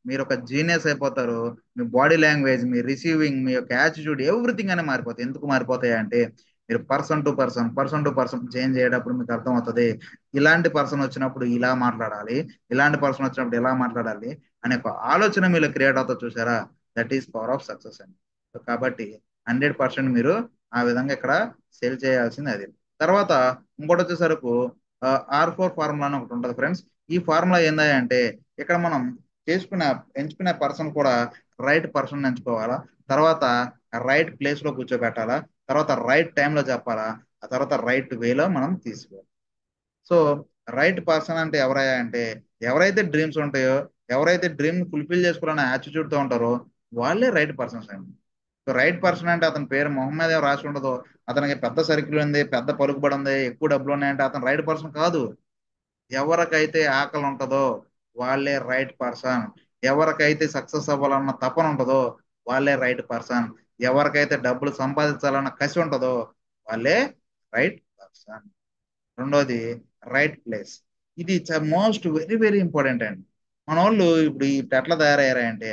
మీరు ఒక జీనియస్ అయిపోతారు. మీ బాడీ లాంగ్వేజ్, మీ రిసీవింగ్, మీ యొక్క యాటిట్యూడ్, ఎవ్రీథింగ్ అనే మారిపోతాయి. ఎందుకు మారిపోతాయి అంటే, మీరు పర్సన్ టు పర్సన్ చేంజ్ అయ్యేటప్పుడు మీకు అర్థం అవుతుంది. ఇలాంటి పర్సన్ వచ్చినప్పుడు ఇలా మాట్లాడాలి, ఇలాంటి పర్సన్ వచ్చినప్పుడు ఎలా మాట్లాడాలి అనే ఒక ఆలోచన మీలో క్రియేట్ అవుతుంది. చూసారా, that is power of success అండి. సో కాబట్టి 100% మీరు ఆ విధంగా ఇక్కడ సేల్ చేయాల్సింది అది. తర్వాత ఇంకోటి వచ్చేసరికి R4 ఫార్ములా అని ఒకటి ఉంటుంది ఫ్రెండ్స్. ఈ ఫార్ములా ఏందా అంటే, ఇక్కడ మనం ఎంచుకునే పర్సన్ కూడా రైట్ పర్సన్ ఎంచుకోవాలా, తర్వాత రైట్ ప్లేస్ లో కూర్చోబెట్టాలా, తర్వాత రైట్ టైంలో చెప్పాలా, ఆ తర్వాత రైట్ వేలో మనం తీసుకోవాలి. సో రైట్ పర్సన్ అంటే ఎవరయ్యా అంటే, ఎవరైతే డ్రీమ్స్ ఉంటాయో, ఎవరైతే డ్రీమ్ ఫుల్ఫిల్ చేసుకోవాలనే యాటిట్యూడ్ తో ఉంటారో వాళ్ళే రైట్ పర్సన్స్ అండి. సో రైట్ పర్సన్ అంటే అతని పేరు మొహం మీద ఏం రాసి ఉండదు, అతనికి పెద్ద సర్కిల్ ఉంది, పెద్ద పలుకుబడి ఉంది, ఎక్కువ డబ్బులు ఉన్నాయంటే అతను రైట్ పర్సన్ కాదు. ఎవరికైతే ఆకలి ఉంటుందో వాళ్ళే రైట్ పర్సన్, ఎవరికైతే సక్సెస్ అవ్వాలన్న తపన ఉంటుందో వాళ్ళే రైట్ పర్సన్, ఎవరికైతే డబ్బులు సంపాదించాలన్న కసి ఉంటుందో వాళ్ళే రైట్ పర్సన్. రెండోది రైట్ ప్లేస్. ఇది మోస్ట్ వెరీ వెరీ ఇంపార్టెంట్ అండి. మన వాళ్ళు ఇప్పుడు ఎట్లా తయారయ్యారంటే,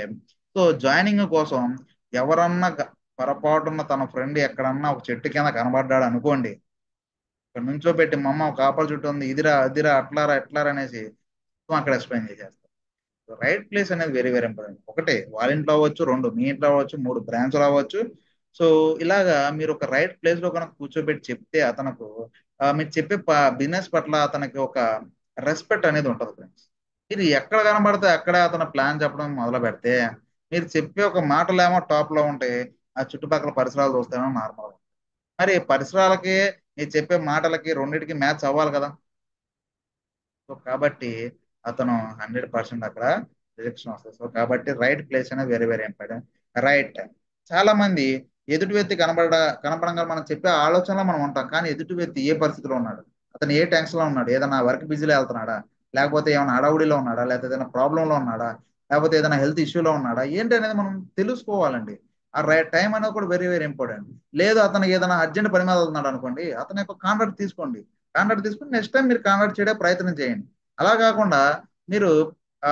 సో జాయినింగ్ కోసం ఎవరన్నా పొరపాటున తన ఫ్రెండ్ ఎక్కడన్నా ఒక చెట్టు కింద కనబడ్డాడు అనుకోండి, ఇక్కడ నుంచో పెట్టి మమ్మ ఒక ఆపల చుట్టూ ఉంది, ఇదిరా అదిరా అట్లారా ఎట్లారా అనేసి అక్కడ ఎక్స్ప్లెయిన్ చేసేస్తాం. రైట్ ప్లేస్ అనేది వెరీ వెరీ ఇంపార్టెంట్. ఒకటే వాళ్ళ ఇంట్లో అవ్వచ్చు, రెండు మీ ఇంట్లో అవ్వచ్చు, మూడు బ్రాంచ్లు అవ్వచ్చు. సో ఇలాగా మీరు ఒక రైట్ ప్లేస్ లో కనుక కూర్చోబెట్టి చెప్తే అతనికి మీరు చెప్పే బిజినెస్ పట్ల అతనికి ఒక రెస్పెక్ట్ అనేది ఉంటుంది ఫ్రెండ్స్. మీరు ఎక్కడ కనబడితే అక్కడే అతను ప్లాన్ చెప్పడం మొదలు పెడితే, మీరు చెప్పే ఒక మాటలేమో టాప్ లో ఉంటే ఆ చుట్టుపక్కల పరిసరాలు చూస్తేమో నార్మల్. మరి పరిసరాలకి మీరు చెప్పే మాటలకి రెండింటికి మ్యాచ్ అవ్వాలి కదా. సో కాబట్టి అతను 100% అక్కడ రిజెక్షన్ వస్తుంది. సో కాబట్టి రైట్ ప్లేస్ అనేది very very important. Right time. చాలా మంది ఎదుటి వ్యక్తి కనపడంగా మనం చెప్పే ఆలోచనలో మనం ఉంటాం, కానీ ఎదుటి వ్యక్తి ఏ పరిస్థితిలో ఉన్నాడు, అతను ఏ టెన్షన్ లో ఉన్నాడు, ఏదైనా వర్క్ బిజీలో వెళ్తున్నాడా, లేకపోతే ఏమైనా హడావుడిలో ఉన్నాడా, లేకపోతే ఏదైనా ప్రాబ్లంలో ఉన్నాడా, లేకపోతే ఏదైనా హెల్త్ ఇష్యూలో ఉన్నాడా, ఏంటి అనేది మనం తెలుసుకోవాలండి. ఆ రైట్ టైం అనేది కూడా వెరీ వెరీ ఇంపార్టెంట్. లేదు అతనికి ఏదైనా అర్జెంట్ పని మీద వెళ్తున్నాడు అనుకోండి, అతని యొక్క కాంటాక్ట్ తీసుకోండి. కాంటాక్ట్ తీసుకుని నెక్స్ట్ టైం మీరు కాంటాక్ట్ చేయడే ప్రయత్నం చేయండి. అలా కాకుండా మీరు ఆ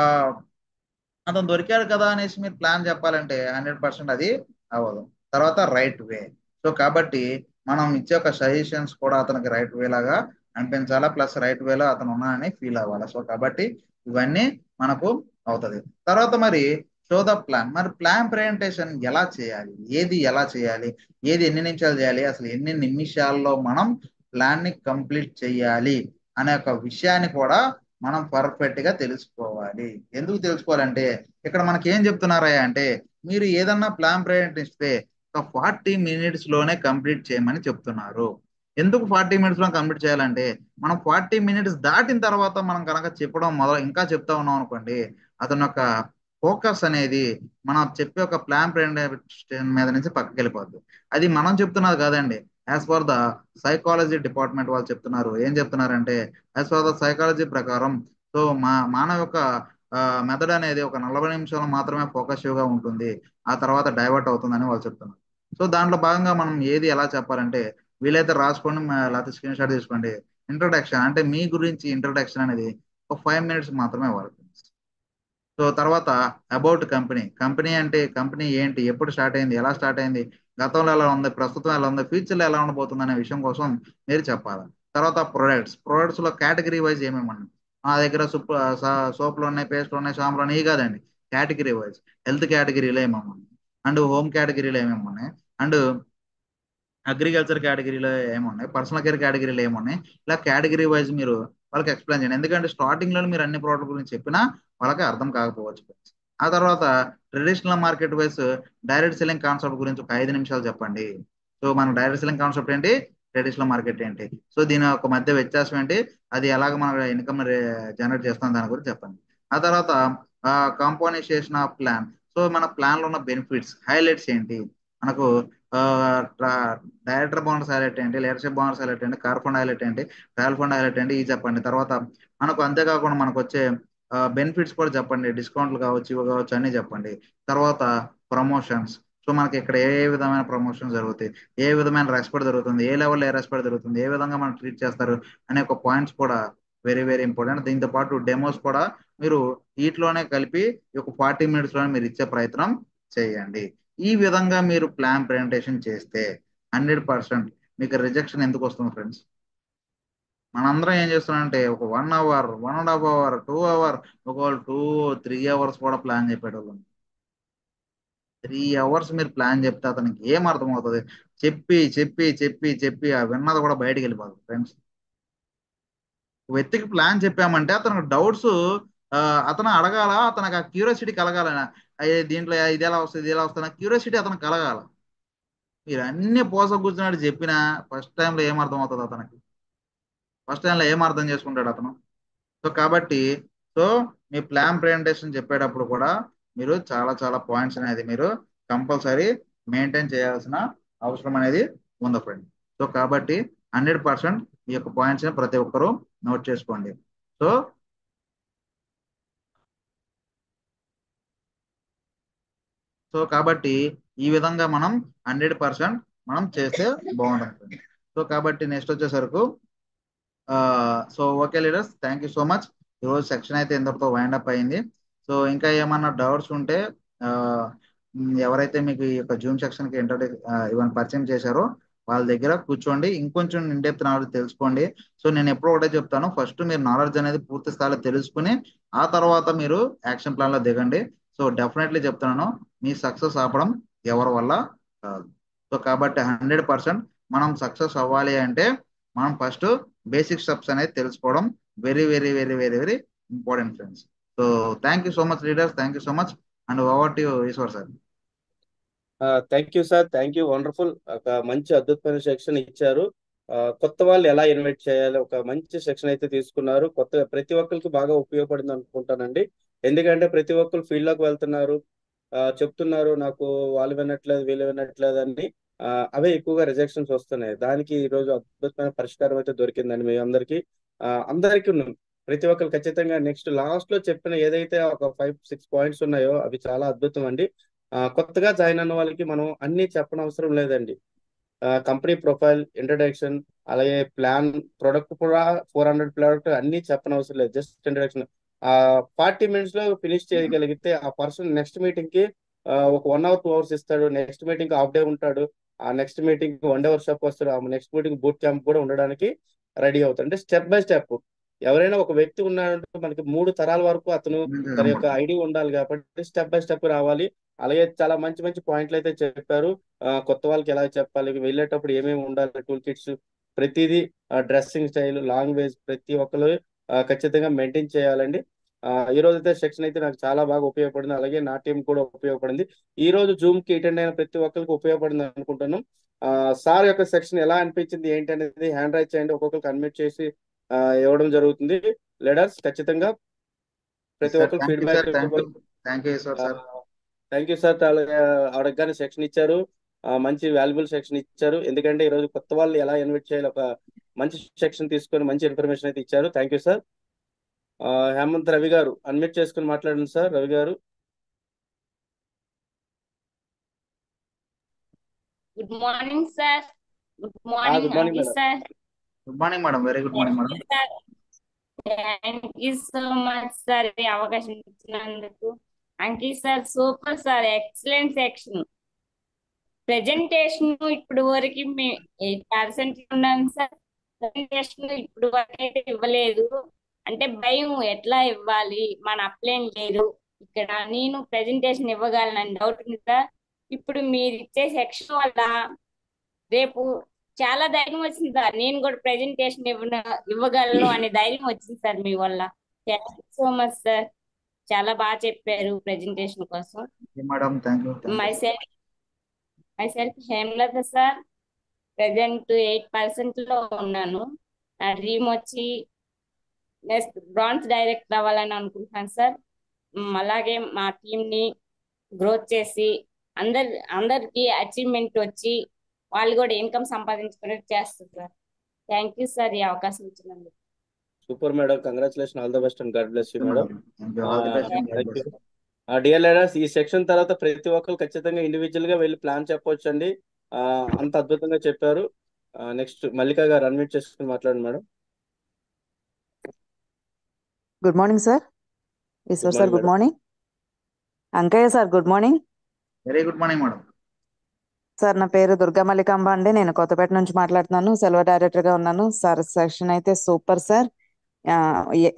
అతను దొరికాడు కదా అనేసి మీరు ప్లాన్ చెప్పాలంటే 100% అది అవ్వదు. తర్వాత రైట్ వే. సో కాబట్టి మనం ఇచ్చే ఒక సజెషన్స్ కూడా అతనికి రైట్ వే లాగా అనిపించాలా, ప్లస్ రైట్ వేలో అతను ఉన్నాడని ఫీల్ అవ్వాలి. సో కాబట్టి ఇవన్నీ మనకు అవుతుంది. తర్వాత మరి షో ద ప్లాన్. మరి ప్లాన్ ప్రజెంటేషన్ ఎలా చేయాలి, ఏది ఎలా చేయాలి, ఏది ఎన్ని నిమిషాలు చేయాలి, అసలు ఎన్ని నిమిషాల్లో మనం ప్లాన్ ని కంప్లీట్ చేయాలి అనే ఒక విషయాన్ని కూడా మనం పర్ఫెక్ట్ గా తెలుసుకోవాలి. ఎందుకు తెలుసుకోవాలంటే, ఇక్కడ మనకి ఏం చెప్తున్నారా అంటే, మీరు ఏదన్నా ప్లాన్ ప్రజెంట్ ఇస్తే ఒక 40 minutes లోనే కంప్లీట్ చేయమని చెప్తున్నారు. ఎందుకు 40 minutes లో కంప్లీట్ చేయాలంటే, మనం 40 minutes దాటిన తర్వాత మనం కనుక చెప్పడం ఇంకా చెప్తా ఉన్నాం అనుకోండి, అతని యొక్క ఫోకస్ అనేది మనం చెప్పే ఒక ప్లాన్ ప్రజెంటేషన్ మీద నుంచి పక్కకి వెళ్ళిపోద్ది. అది మనం చెప్తున్నది కాదండి, as per the psychology department వాళ్ళు చెప్తున్నారు. ఏం చెప్తున్నారంటే యాజ్ పర్ ద సైకాలజీ ప్రకారం సో మానవ యొక్క మెదడు అనేది ఒక 40 నిమిషాలు మాత్రమే ఫోకస్గా ఉంటుంది, ఆ తర్వాత డైవర్ట్ అవుతుందని వాళ్ళు చెప్తున్నారు. సో దాంట్లో భాగంగా మనం ఏది ఎలా చెప్పాలంటే వీలైతే రాసుకోండి, లేకపోతే స్క్రీన్ షాట్ తీసుకోండి. ఇంట్రొడక్షన్ అంటే మీ గురించి ఇంట్రొడక్షన్ అనేది ఒక 5 మినిట్స్ మాత్రమే వాడుతుంది. సో తర్వాత అబౌట్ కంపెనీ, కంపెనీ అంటే కంపెనీ ఏంటి, ఎప్పుడు స్టార్ట్ అయింది, ఎలా స్టార్ట్ అయింది, గతంలో ఎలా ఉంది, ప్రస్తుతం ఎలా ఉంది, ఫ్యూచర్లో ఎలా ఉండబోతుంది అనే విషయం కోసం మీరు చెప్పాలి. తర్వాత ప్రొడక్ట్స్ లో కేటగిరీ వైజ్ ఏమేమి ఉన్నాయి, మా దగ్గర సోప్లు ఉన్నాయి, పేస్ట్లు ఉన్నాయి, షాంపులు ఉన్నాయి, ఇవి కాదండి. కేటగిరీ వైజ్ హెల్త్ కేటగిరీలో ఏమేమి ఉన్నాయి, అండ్ హోమ్ కేటగిరీలో ఏమేమి ఉన్నాయి, అండ్ అగ్రికల్చర్ కేటగిరీలో ఏమున్నాయి, పర్సనల్ కేర్ కేటగిరీలో ఏమున్నాయి, ఇలా కేటగిరీ వైజ్ మీరు వాళ్ళకి ఎక్స్ప్లెయిన్ చేయండి. ఎందుకంటే స్టార్టింగ్ లో మీరు అన్ని ప్రోడక్ట్ గురించి చెప్పినా వాళ్ళకి అర్థం కాకపోవచ్చు. ఆ తర్వాత traditional market wise direct selling concept గురించి ఒక 5 నిమిషాలు చెప్పండి. సో మన డైరెక్ట్ సెల్లింగ్ కాన్సెప్ట్ ఏంటి, ట్రెడిషనల్ మార్కెట్ ఏంటి, సో దీని ఒక మధ్య వ్యత్యాసం ఏంటి, అది ఎలాగ మన ఇన్కమ్ జనరేట్ చేస్తాం దాని గురించి చెప్పండి. ఆ తర్వాత కాంపోనైజేషన్ ఆఫ్ ప్లాన్, సో మన ప్లాన్ లో ఉన్న బెనిఫిట్స్ హైలైట్స్ ఏంటి, మనకు డైరెక్టర్ బోనస్ హైలైట్ ఏంటి, లీడర్షిప్ బోనస్ హైలైట్ ఏంటి, కార్ ఫండ్ హైలైట్ ఏంటి, ట్రయల్ ఫండ్ హైలైట్ ఏంటి, ఇది చెప్పండి. తర్వాత మనకు అంతేకాకుండా మనకు వచ్చే బెనిఫిట్స్ కూడా చెప్పండి, డిస్కౌంట్లు కావచ్చు, ఇవి కావచ్చు, అన్ని చెప్పండి. తర్వాత ప్రమోషన్స్, సో మనకి ఇక్కడ ఏ ఏ విధమైన ప్రమోషన్ జరుగుతాయి, ఏ విధమైన రెస్పెక్ట్ జరుగుతుంది, ఏ లెవెల్లో ఏ రెస్పెక్ట్ జరుగుతుంది, ఏ విధంగా మనం ట్రీట్ చేస్తారు అనే ఒక పాయింట్స్ కూడా వెరీ వెరీ ఇంపార్టెంట్. దీంతో పాటు డెమోస్ కూడా మీరు వీటిలోనే కలిపి ఈ ఒక 40 మినిట్స్ లోనే మీరు ఇచ్చే ప్రయత్నం చేయండి. ఈ విధంగా మీరు ప్లాన్ ప్రెజెంటేషన్ చేస్తే 100% మీకు రిజెక్షన్ ఎందుకు వస్తుంది ఫ్రెండ్స్? మనందరం ఏం చేస్తున్నామంటే ఒక 1 అవర్, 1.5 అవర్, 2 అవర్, ఒకవేళ 2-3 అవర్స్ కూడా ప్లాన్ చెప్పేటోళ్ళం. 3 అవర్స్ మీరు ప్లాన్ చెప్తే అతనికి ఏం అర్థం అవుతుంది? చెప్పి చెప్పి చెప్పి చెప్పి ఆ విన్నది కూడా బయటికి వెళ్ళిపోతుంది ఫ్రెండ్స్. వ్యక్తికి ప్లాన్ చెప్పామంటే అతనికి డౌట్స్ అతను అడగాల, అతనికి ఆ క్యూరియాసిటీ కలగాల. దీంట్లో ఇది ఎలా వస్తుంది, ఇది ఎలా వస్తుంది, క్యూరియాసిటీ అతనికి కలగాల. మీరు అన్ని పోస కూర్చున్నాడు చెప్పినా ఫస్ట్ టైంలో ఏం అర్థం అవుతుంది అతనికి? ఫస్ట్ టైంలో ఏం అర్థం చేసుకుంటాడు అతను? సో కాబట్టి సో మీ ప్లాన్ ప్రెజెంటేషన్ చెప్పేటప్పుడు కూడా మీరు చాలా చాలా పాయింట్స్ అనేది మీరు కంపల్సరీ మెయింటైన్ చేయాల్సిన అవసరం అనేది ఉంది ఫ్రెండ్. సో కాబట్టి 100% ఈ యొక్క పాయింట్స్ ప్రతి ఒక్కరూ నోట్ చేసుకోండి. సో సో కాబట్టి ఈ విధంగా మనం 100% మనం చేస్తే బాగుంటుంది. సో కాబట్టి నెక్స్ట్ వచ్చేసరికి so okay leaders, thank you so much. ఈరోజు సెక్షన్ అయితే ఇంతటితో వైండ్ అప్ అయింది. సో ఇంకా ఏమన్నా డౌట్స్ ఉంటే ఎవరైతే మీకు ఈ యొక్క జూమ్ సెక్షన్ కి ఇవన్నీ పరిచయం చేశారో వాళ్ళ దగ్గర కూర్చోండి, ఇంకొంచెం ఇన్డెప్త్ నాలెడ్జ్ తెలుసుకోండి. సో నేను ఎప్పుడో ఒకటే చెప్తాను, ఫస్ట్ మీరు నాలెడ్జ్ అనేది పూర్తి స్థాయిలో తెలుసుకుని ఆ తర్వాత మీరు యాక్షన్ ప్లాన్ లో దిగండి. సో డెఫినెట్లీ చెప్తున్నాను, మీ సక్సెస్ ఆపడం ఎవరి వల్ల కాదు. సో కాబట్టి 100% మనం సక్సెస్ అవ్వాలి అంటే మనం ఫస్ట్ బేసిక్ స్టెప్స్ అనేది తెలుసుకోవడం very very very very very important friends. So thank you so much leaders, thank you so much. And over to Eshwar sir. Thank you sir, thank you, wonderful. ఒక మంచి అద్భుతమైన సెక్షన్ ఇచ్చారు. కొత్త వాళ్ళు ఎలా ఇన్వైట్ చేయాలి, ఒక మంచి సెక్షన్ అయితే తీసుకున్నారు. కొత్తగా ప్రతి ఒక్కరికి బాగా ఉపయోగపడింది అనుకుంటానండి. ఎందుకంటే ప్రతి ఒక్కరు ఫీల్డ్ లోకి వెళ్తున్నారు, చెప్తున్నారు నాకు వాళ్ళు వినట్లేదు, వీళ్ళు వినట్లేదు అని. అవే ఎక్కువగా రిజెక్షన్స్ వస్తున్నాయి. దానికి ఈ రోజు అద్భుతమైన పరిష్కారం అయితే దొరికిందండి మీ అందరికి. అందరికీ ప్రతి ఒక్కరు ఖచ్చితంగా నెక్స్ట్ లాస్ట్ లో చెప్పిన ఏదైతే ఒక 5-6 పాయింట్స్ ఉన్నాయో అవి చాలా అద్భుతం అండి. కొత్తగా జాయిన్ అయిన వాళ్ళకి మనం అన్ని చెప్పనవసరం లేదండి. కంపెనీ ప్రొఫైల్, ఇంట్రడక్షన్, అలాగే ప్లాన్, ప్రొడక్ట్ కూడా 400 ప్రోడక్ట్ అన్ని చెప్పనవసరం లేదు, జస్ట్ ఇంట్రడక్షన్. 40 minutes లో ఫినిష్ చేయగలిగితే ఆ పర్సన్ నెక్స్ట్ మీటింగ్ కి ఒక 1 అవర్ 2 అవర్స్ ఇస్తాడు. నెక్స్ట్ మీటింగ్ హాఫ్ డే ఉంటాడు, ఆ నెక్స్ట్ మీటింగ్ 1 డే వర్క్ వస్తాడు, ఆ నెక్స్ట్ మీటింగ్ బూట్ క్యాంప్ కూడా ఉండడానికి రెడీ అవుతాడు. అంటే స్టెప్ బై స్టెప్ ఎవరైనా ఒక వ్యక్తి ఉన్నాడంటే మనకి 3 తరాల వరకు అతను తన యొక్క ఐడి ఉండాలి, కాబట్టి స్టెప్ బై స్టెప్ రావాలి. అలాగే చాలా మంచి మంచి పాయింట్లు అయితే చెప్పారు. కొత్త వాళ్ళకి ఎలా చెప్పాలి, వెళ్ళేటప్పుడు ఏమేమి ఉండాలి, టూల్ కిట్స్, ప్రతిదీ, డ్రెస్సింగ్ స్టైల్, లాంగ్వేజ్, ప్రతి ఒక్కరు ఖచ్చితంగా మెయింటైన్ చేయాలండి. ఈ రోజు అయితే సెక్షన్ అయితే నాకు చాలా బాగా ఉపయోగపడింది, అలాగే నా టీం కూడా ఉపయోగపడింది. ఈ రోజు జూమ్ కి అటెండ్ అయిన ప్రతి ఒక్కరికి ఉపయోగపడింది అనుకుంటున్నాం. సార్ యొక్క సెక్షన్ ఎలా అనిపించింది ఏంటి అనేది హ్యాండ్ రైజ్ చేయండి, ఒక్కొక్కరికి అన్మ్యూట్ చేసి ఇవ్వడం జరుగుతుంది. లీడర్స్ ఖచ్చితంగా ప్రతి ఒక్కరు feedback. Thank you Eshwar sir. Thank you sir, అడగగానే సెక్షన్ ఇచ్చారు. మంచి వాల్యుబుల్ సెక్షన్ ఇచ్చారు. ఎందుకంటే ఈరోజు కొత్త వాళ్ళు ఎలా ఇన్వైట్ చేయాలి ఒక మంచి సెక్షన్ తీసుకొని మంచి ఇన్ఫర్మేషన్ అయితే ఇచ్చారు. Thank you sir. Hemanth Ravi garu unmute చేసుకుని మాట్లాడండి sir. Ravi garu. Good morning sir. Good morning good morning uncle madam. Sir. Good morning madam, very good morning madam. Sir thank you so much sir ఈ అవకాశం ఇచ్చినందుకు. Uncle sir super sir, excellent section. Presentation ఇప్పుడు వరకు 8% ఉన్నాను సార్. ప్రెజెంటేషన్ ఇప్పుడు వరకు అయితే ఇవ్వలేదు. అంటే భయం, ఎట్లా ఇవ్వాలి, మన అప్లైన్ లేదు ఇక్కడ. నేను ప్రెజెంటేషన్ ఇవ్వగలనని డౌట్ ఉంది సార్. ఇప్పుడు మీరు ఇచ్చే సెక్షన్ వల్ల రేపు చాలా ధైర్యం వచ్చింది సార్. నేను కూడా ప్రెజెంటేషన్ ఇవ్వగలను అనే ధైర్యం వచ్చింది సార్ మీ వల్ల. Thank you so much sir. చాలా బాగా చెప్పారు ప్రెజెంటేషన్ కోసం. Madam thank you. myself Hemalatha sir. Present 8% లో ఉన్నాను. నా డ్రీమ్ వచ్చి నెక్స్ట్ బ్రాంచ్ డైరెక్టర్ అవ్వాలని అనుకుంటున్నాను సార్. అలాగే మా టీంని గ్రోత్ చేసి అందరికి అచీవ్మెంట్ వచ్చి వాళ్ళు కూడా ఇన్కమ్ సంపాదించుకునేది చేస్తారు సార్. థ్యాంక్ యూ సార్ ఈ అవకాశం ఇచ్చినందుకు. Super madam, congratulation, all the best and God bless you madam. All the best. Thank you. Dear leaders, ఈ సెక్షన్ తర్వాత ప్రతి ఒక్కరు ఖచ్చితంగా ఇండివిజువల్ గా వెళ్ళి ప్లాన్ చెప్పొచ్చు అండి. అంత అద్భుతంగా చెప్పారు. నెక్స్ట్ మల్లిక గారు అన్మ్యూట్ చేసుకుని మాట్లాడండి madam. Good morning sir. Eshwar sir good madam. Morning. Ankayya sir good morning. Very good morning madam. Sir నా పేరు దుర్గా మల్లికాంబ అండి. నేను కొత్తపేట నుంచి మాట్లాడుతున్నాను. సిల్వర్ డైరెక్టర్ గా ఉన్నాను సార్. సెక్షన్ అయితే సూపర్ సార్.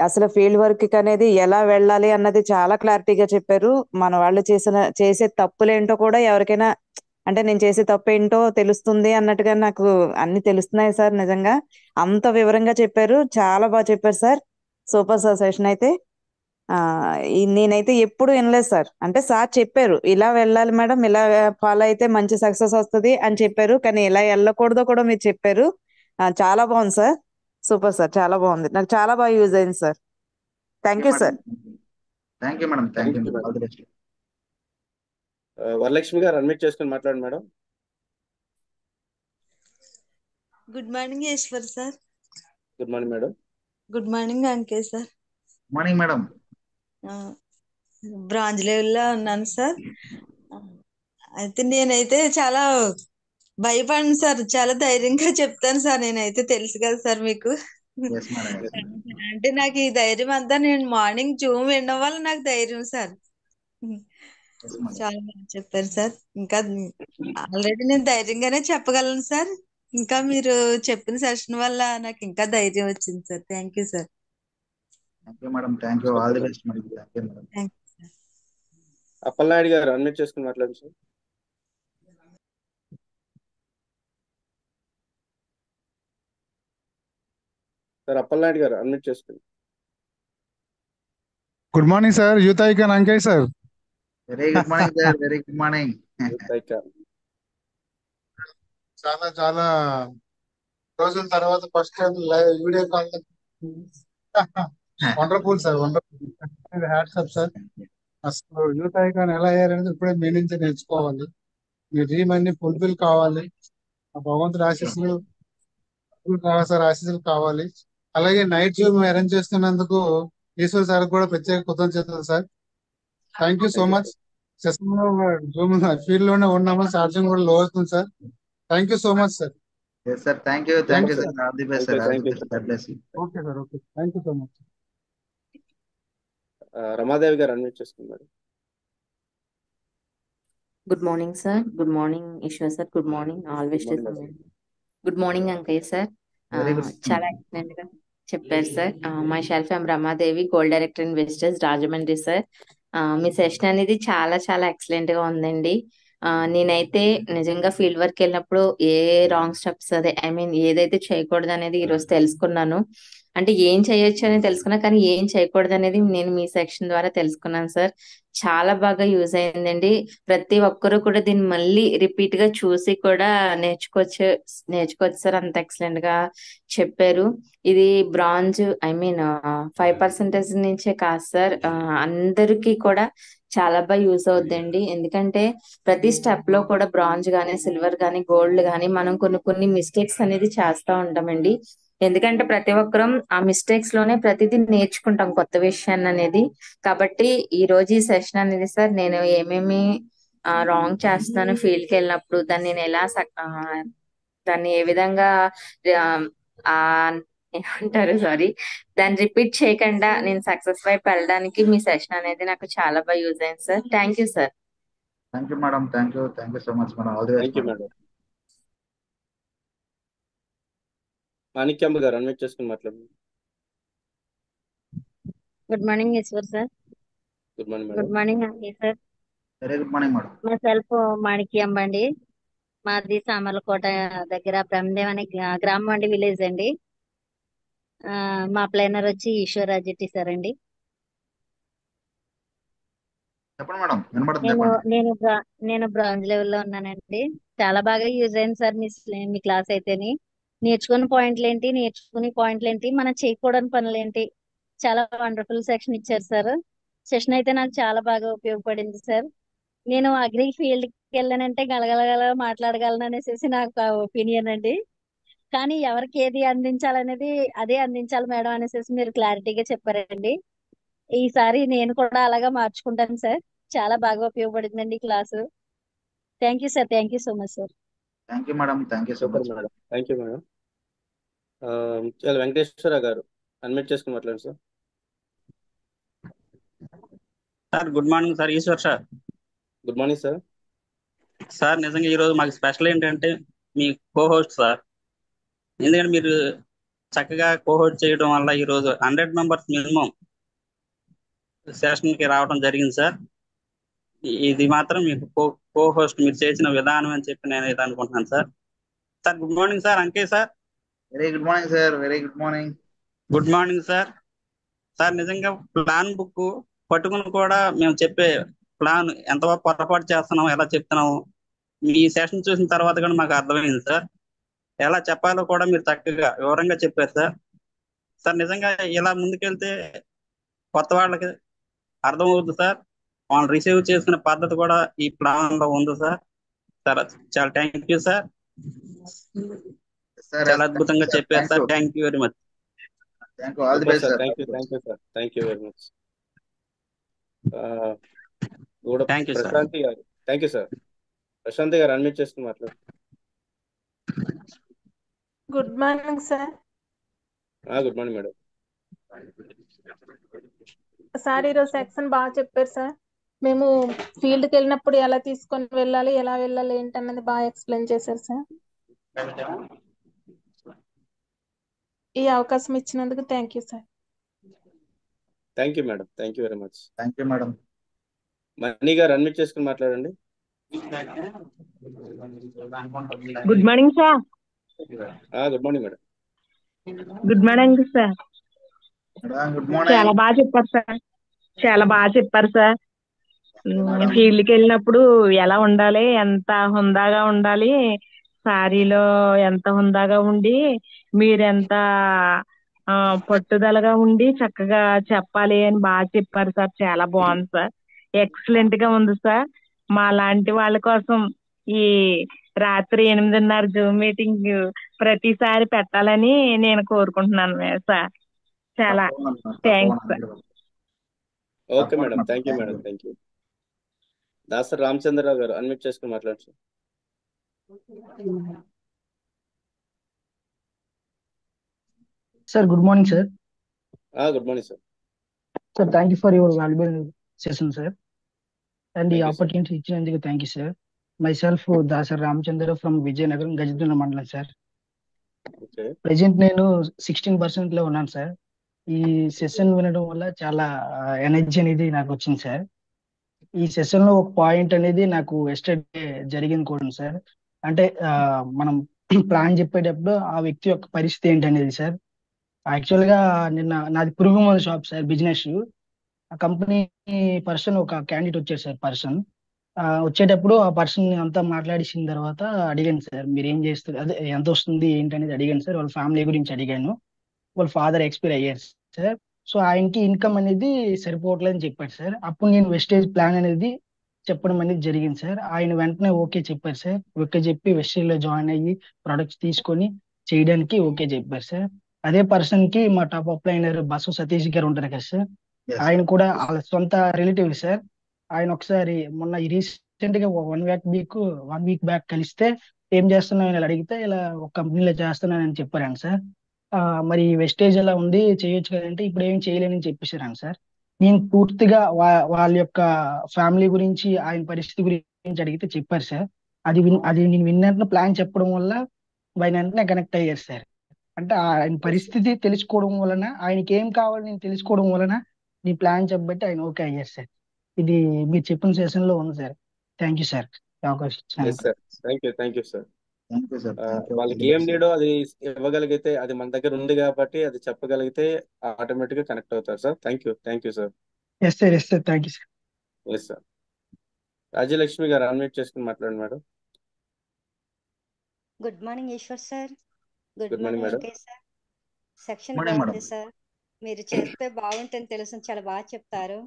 అసలు ఫీల్డ్ వర్క్ అనేది ఎలా వెళ్ళాలి అన్నది చాలా క్లారిటీగా చెప్పారు. మన వాళ్ళు చేసే తప్పులేంటో కూడా ఎవరికైనా అంటే నేను చేసే తప్పు ఏంటో తెలుస్తుంది అన్నట్టుగా నాకు అన్ని తెలుస్తున్నాయి సార్. నిజంగా అంత వివరంగా చెప్పారు. చాలా బాగా చెప్పారు సార్. సూపర్ సార్ సెషన్ అయితే. నేనైతే ఎప్పుడు వినలేదు సార్. అంటే సార్ చెప్పారు ఇలా వెళ్ళాలి మేడం, ఇలా ఫాలో అయితే మంచి సక్సెస్ వస్తుంది అని చెప్పారు. కానీ ఇలా వెళ్ళకూడదో కూడా మీరు చెప్పారు. చాలా బాగుంది సార్. సూపర్ సార్, చాలా బాగుంది. నాకు చాలా బాగా యూజ్ అయింది సార్. Thank you sir. Thank you madam. Thank you. All the best. Varalakshmi garu unmute చేసుకుని మాట్లాడండి madam. Good morning Eshwar sir. Good morning madam. Good morning Anke sir. Morning madam. Branch లెవెల్లో ఉన్నాను సార్. అయితే నేనైతే చాలా భయపడను సార్. చాలా ధైర్యంగా చెప్తాను సార్. నేనైతే తెలుసు కదా సార్ మీకు. అంటే నాకు ఈ ధైర్యం అంతా నేను మార్నింగ్ జూమ్ వినడం వల్ల నాకు ధైర్యం సార్. చాలా బాగా చెప్పారు సార్. ఇంకా ఆల్రెడీ నేను ధైర్యంగానే చెప్పగలను సార్. ఇంకా మీరు చెప్పిన సెషన్ వల్ల నాకు ఇంకా ధైర్యం వచ్చింది sir. Thank you sir. Thank you madam. Thank you. All the best madam. Thank you madam. Thank you sir. Appalanaidu గారు అన్మ్యూట్ చేసుకుని మాట్లాడండి సార్. సార్ అప్పలనాయుడు గారు అన్మ్యూట్ చేసుకుని. Good morning sir. Youth icon Ankaiah sir. Very good morning sir. Very good morning. చాలా చాలా రోజుల తర్వాత first time video call. Wonderful sir, wonderful. Hats up sir. అసలు యూత్ ఐకాన్ ఎలా అయ్యారనేది ఇప్పుడే మీ నుంచి నేర్చుకోవాలి. మీ డ్రీమ్ అన్ని ఫుల్ఫిల్ కావాలి. ఆ భగవంతుడి ఆశీస్సులు కావాలి సార్. ఆశీస్సులు కావాలి. అలాగే నైట్ జూమ్ అరేంజ్ చేస్తున్నందుకు ఈశ్వర్ సార్ కూడా ప్రత్యేక కృతజ్ఞతలు sir. Thank you so much. Session లో జూమ్ ఫీల్డ్ లోనే ఉన్నాము. ఛార్జింగ్ కూడా లో అవుతుంది sir. Thank you so much sir. Yes sir. Thank you. Thank you sir. All the best sir. God bless you. Okay sir. Okay. Thank you so much. Ramadevi garu unmute చేసుకున్నారు. Good morning sir. Good morning Eshwar sir. Good morning always. Good morning Ankayya sir. చాలా ఎక్సలెంట్ గా చెప్పారు sir. My self I'm Ramadevi, gold director investors, Rajahmundry sir. Me session అనేది చాలా చాలా ఎక్సలెంట్ గా ఉందండి. నేనైతే నిజంగా ఫీల్డ్ వర్క్ వెళ్ళినప్పుడు ఏ రాంగ్ స్టెప్స్ అదే ఏదైతే చేయకూడదు అనేది ఈ రోజు తెలుసుకున్నాను. అంటే ఏం చేయొచ్చు అనేది తెలుసుకున్నా, కానీ ఏం చేయకూడదు అనేది నేను మీ సెక్షన్ ద్వారా తెలుసుకున్నాను సార్. చాలా బాగా యూజ్ అయిందండి. ప్రతి ఒక్కరు కూడా దీన్ని మళ్ళీ రిపీట్ గా చూసి కూడా నేర్చుకోవచ్చు సార్. అంత ఎక్సలెంట్ గా చెప్పారు. ఇది బ్రాంజ్ 5% నుంచే కాదు సార్, అందరికీ కూడా చాలా బాగా యూస్ అవుద్దండి. ఎందుకంటే ప్రతి స్టెప్ లో కూడా బ్రాంజ్ గానీ, సిల్వర్ గానీ, గోల్డ్ గానీ మనం కొన్ని మిస్టేక్స్ అనేది చేస్తా ఉంటామండి. ఎందుకంటే ప్రతి ఒక్కరం ఆ మిస్టేక్స్ లోనే ప్రతిదీ నేర్చుకుంటాం కొత్త విషయాన్ని అనేది. కాబట్టి ఈ రోజు ఈ సెషన్ అనేది సార్ నేను ఏమేమి రాంగ్ చేస్తున్నాను ఫీల్డ్ కి వెళ్ళినప్పుడు దాన్ని నేను ఎలా దాన్ని ఏ విధంగా ఆ ఆ, ఏమంటారు సారీ దాన్ని రిపీట్ చేయకుండా నేను సక్సెస్ వైపు వెళ్ళడానికి మీ సెషన్ అనేది నాకు చాలా బాగా యూజ్ అయింది సార్. Thank you sir. Thank you madam, thank you so much madam. All the best thank you madam. Madam. Manikyamba garu unmute చేసుకుని మాట్లాడండి. Good morning Eshwar sir. Good morning good madam. Morning అండి sir. Very good morning madam. మా సెల్ఫ్ మాణిక్యంబ అండి. మాది సామర్లకోట దగ్గర బ్రహ్మదేవ్ అనే గ్రామం అండి, విలేజ్ అండి. మా ప్లానర్ వచ్చి ఈశ్వరాజిట్టి సార్ అండి. చెప్పండి మేడం, వినపడుతుంది, నేను చెప్పండి. నేను బ్రా- నేను బ్రాంజ్ లెవెల్లో ఉన్నానండి. చాలా బాగా యూజ్ అయింది సార్ మీ క్లాస్ అయితేని. నేర్చుకుని పాయింట్లు ఏంటి, మనం చేయకూడని పనులు ఏంటి, చాలా వండర్ఫుల్ సెక్షన్ ఇచ్చారు సార్. సెషన్ అయితే నాకు చాలా బాగా ఉపయోగపడింది సార్. నేను అగ్రి ఫీల్డ్ కి వెళ్ళానంటే గలగలగల మాట్లాడగలను అనేసి నాకు ఒపీనియన్ అండి. కానీ ఎవరికి ఏది అందించాలనేది అదే అందించాలి మేడం అనేసి మీరు క్లారిటీగా చెప్పారండి. ఈసారి నేను కూడా అలాగా మార్చుకుంటాను సార్. చాలా బాగా ఉపయోగపడిందండి ఈ class. Thank you sir. Thank you so much sir. Thank you madam, thank you so super much. Madam. Thank you madam. చాలా వెంకటేశ్వర గారు అన్మ్యూట్ చేసుకుని మాట్లాడండి sir. Sir good morning sir, Eshwar sir. Good morning sir. Sir నిజంగా ఈరోజు మాకు స్పెషల్ ఏంటంటే మీ కోహోస్ట్ సార్. ఎందుకంటే మీరు చక్కగా కోహోస్ట్ చేయడం వల్ల ఈరోజు 100 మెంబర్స్ మినిమం సెషన్కి రావడం జరిగింది సార్. ఇది మాత్రం మీకు కోహోస్ట్ మీరు చేసిన విధానం అని చెప్పి నేను అయితే అనుకుంటున్నాను sir. Sir good morning sir, Anke sir. Very good morning sir, very good morning. Good morning sir. Sir నిజంగా ప్లాన్ బుక్ పట్టుకుని కూడా మేము చెప్పే ప్లాన్ ఎంత పొరపాటు చేస్తున్నాము, ఎలా చెప్తున్నాము మీ సెషన్ చూసిన తర్వాత కూడా మాకు అర్థమైంది సార్. ఎలా చెప్పాలో కూడా మీరు చక్కగా వివరంగా చెప్పారు సార్. సార్ నిజంగా ఇలా ముందుకెళ్తే కొత్త వాళ్ళకి అర్థమవుతుంది సార్. వాళ్ళు రిసీవ్ చేసుకునే పద్ధతి కూడా ఈ ప్లాన్ లో ఉంది సార్. సార్ చాలా థ్యాంక్ యూ సార్. చాలా అద్భుతంగా చెప్పారు sir. Thank you very much. Thank you, all the best sir. Thank you sir. Thank you very much. కూడా thank you sir. Prashanthi garu. Thank you sir. Prashanthi garu unmute చేసుకుని మాట్లాడు. Good morning sir. Good morning madam. Sir ఈరోజు సెక్షన్ బాగా చెప్పారు సార్. మేము ఫీల్డ్కి వెళ్ళినప్పుడు ఎలా తీసుకొని వెళ్ళాలి, ఎలా వెళ్ళాలి ఏంటన్నది బాగా ఎక్స్ప్లెయిన్ చేశారు సార్. ఈ అవకాశం ఇచ్చినందుకు thank you sir. Thank you madam. Thank you very much. Thank you madam. Mani garu unmute చేసుకుని మాట్లాడండి. Good morning sir. Good morning madam. Good morning sir. Good morning. చాలా బాగా చెప్పారు సార్. చాలా బాగా చెప్పారు సార్. ఫీల్డ్కి వెళ్ళినప్పుడు ఎలా ఉండాలి, ఎంత హుందాగా ఉండాలి, సారీలో ఎంత హుందాగా ఉండి మీరెంత పట్టుదలగా ఉండి చక్కగా చెప్పాలి అని బాగా చెప్పారు సార్. చాలా బాగుంది సార్. ఎక్సలెంట్ గా ఉంది సార్. మా లాంటి వాళ్ళ కోసం ఈ రాత్రి 8:30 జూమ్ మీటింగ్ ప్రతిసారి పెట్టాలని నేను కోరుకుంటున్నాను సార్. చాలా thanks sir. Okay madam. Thank you madam. Thank you. Dasar Ramachandra Rao garu unmute చేసుకుని మాట్లాడచ్చు. Sir, good morning, sir. Good morning, sir. Sir, thank you for your valuable session, sir. And the Thank you, sir. opportunity ఇచ్చినందుకు thank you, sir. Myself, Dasar Ramchandra from Vijayanagaram, Gajadula Mandala, sir. Okay. Present నేను 16% లో ఉన్నాను సార్. ఈ సెషన్ వినడం వల్ల చాలా ఎనర్జీ అనేది నాకు వచ్చింది సార్. ఈ సెషన్ లో ఒక పాయింట్ అనేది నాకు ఎస్టర్డే జరిగింది కూడా సార్. అంటే మనం ప్లాన్ చెప్పేటప్పుడు ఆ వ్యక్తి యొక్క పరిస్థితి ఏంటి అనేది సార్. యాక్చువల్ గా నిన్న నాది పురుగు మందు షాప్ సార్, బిజినెస్. ఆ కంపెనీ పర్సన్ ఒక క్యాండిడేట్ వచ్చారు సార్. పర్సన్ వచ్చేటప్పుడు ఆ పర్సన్ అంతా మాట్లాడిసిన తర్వాత అడిగాను సార్, మీరు ఏం చేస్తారు, అదే ఎంత వస్తుంది ఏంటి అనేది అడిగాను సార్. వాళ్ళ ఫ్యామిలీ గురించి అడిగాను. వాళ్ళ ఫాదర్ ఎక్స్పైర్ అయ్యారు సార్. సో ఆయనకి ఇన్కమ్ అనేది సరిపోవట్లేదని చెప్పాడు సార్. అప్పుడు నేను వెస్టేజ్ ప్లాన్ అనేది చెప్పడం అనేది జరిగింది సార్. ఆయన వెంటనే ఓకే చెప్పారు సార్. ఓకే చెప్పి వెస్టేజ్ లో జాయిన్ అయ్యి ప్రొడక్ట్స్ తీసుకొని చేయడానికి ఓకే చెప్పారు సార్. అదే పర్సన్ కి మా టాప్ అప్లైనర్ బసు సతీష్ గారు ఉంటారు కదా సార్, ఆయన కూడా వాళ్ళ సొంత రిలేటివ్ సార్. ఆయన ఒకసారి మొన్న రీసెంట్ గా 1 వీక్ బ్యాక్ కలిస్తే ఏం చేస్తున్నావు అని అడిగితే ఇలా ఒక కంపెనీలో చేస్తున్నానని చెప్పారండి సార్. మరి వెస్టేజ్ ఎలా ఉంది చేయొచ్చు కదంటే ఇప్పుడు ఏం చేయలేనని చెప్పేశారండి సార్. నేను పూర్తిగా వాళ్ళ యొక్క ఫ్యామిలీ గురించి ఆయన పరిస్థితి గురించి అడిగితే చెప్పారు సార్. అది నేను విన్నట్టు ప్లాన్ చెప్పడం వల్ల ఆయన వెంటనే కనెక్ట్ అయ్యారు సార్. అంటే ఆయన పరిస్థితి తెలుసుకోవడం వలన, ఆయనకి ఏం కావాలో నేను తెలుసుకోవడం వలన నీ ప్లాన్ చెప్పబట్టి ఆయన ఓకే అయ్యారు సార్. ఇది మీరు చెప్పిన సెషన్ లో ఉంది సార్. థ్యాంక్ యూ సార్ అవకాశం ఎస్ ఇచ్చినందుకు. Sir, thank you sir. Thank you sir. Thank you. వాళ్ళకి ఏం నీడో అది ఇవ్వగలిగితే, అది మన దగ్గర ఉంది కాబట్టి అది చెప్పగలిగితే ఆటోమేటిక్ గా కనెక్ట్ అవుతారు sir. Thank you sir. Yes sir, yes sir, thank you sir. Yes sir. Rajyalakshmi garu unmute చేసుకుని మాట్లాడండి madam. Good morning Eshwar sir. Good good morning morning madam. Venkayya sir. Section morning madam. బాగుంది సార్. మీరు చెప్తే బాగుంటుంది తెలుసు, చాలా బాగా చెప్తారు.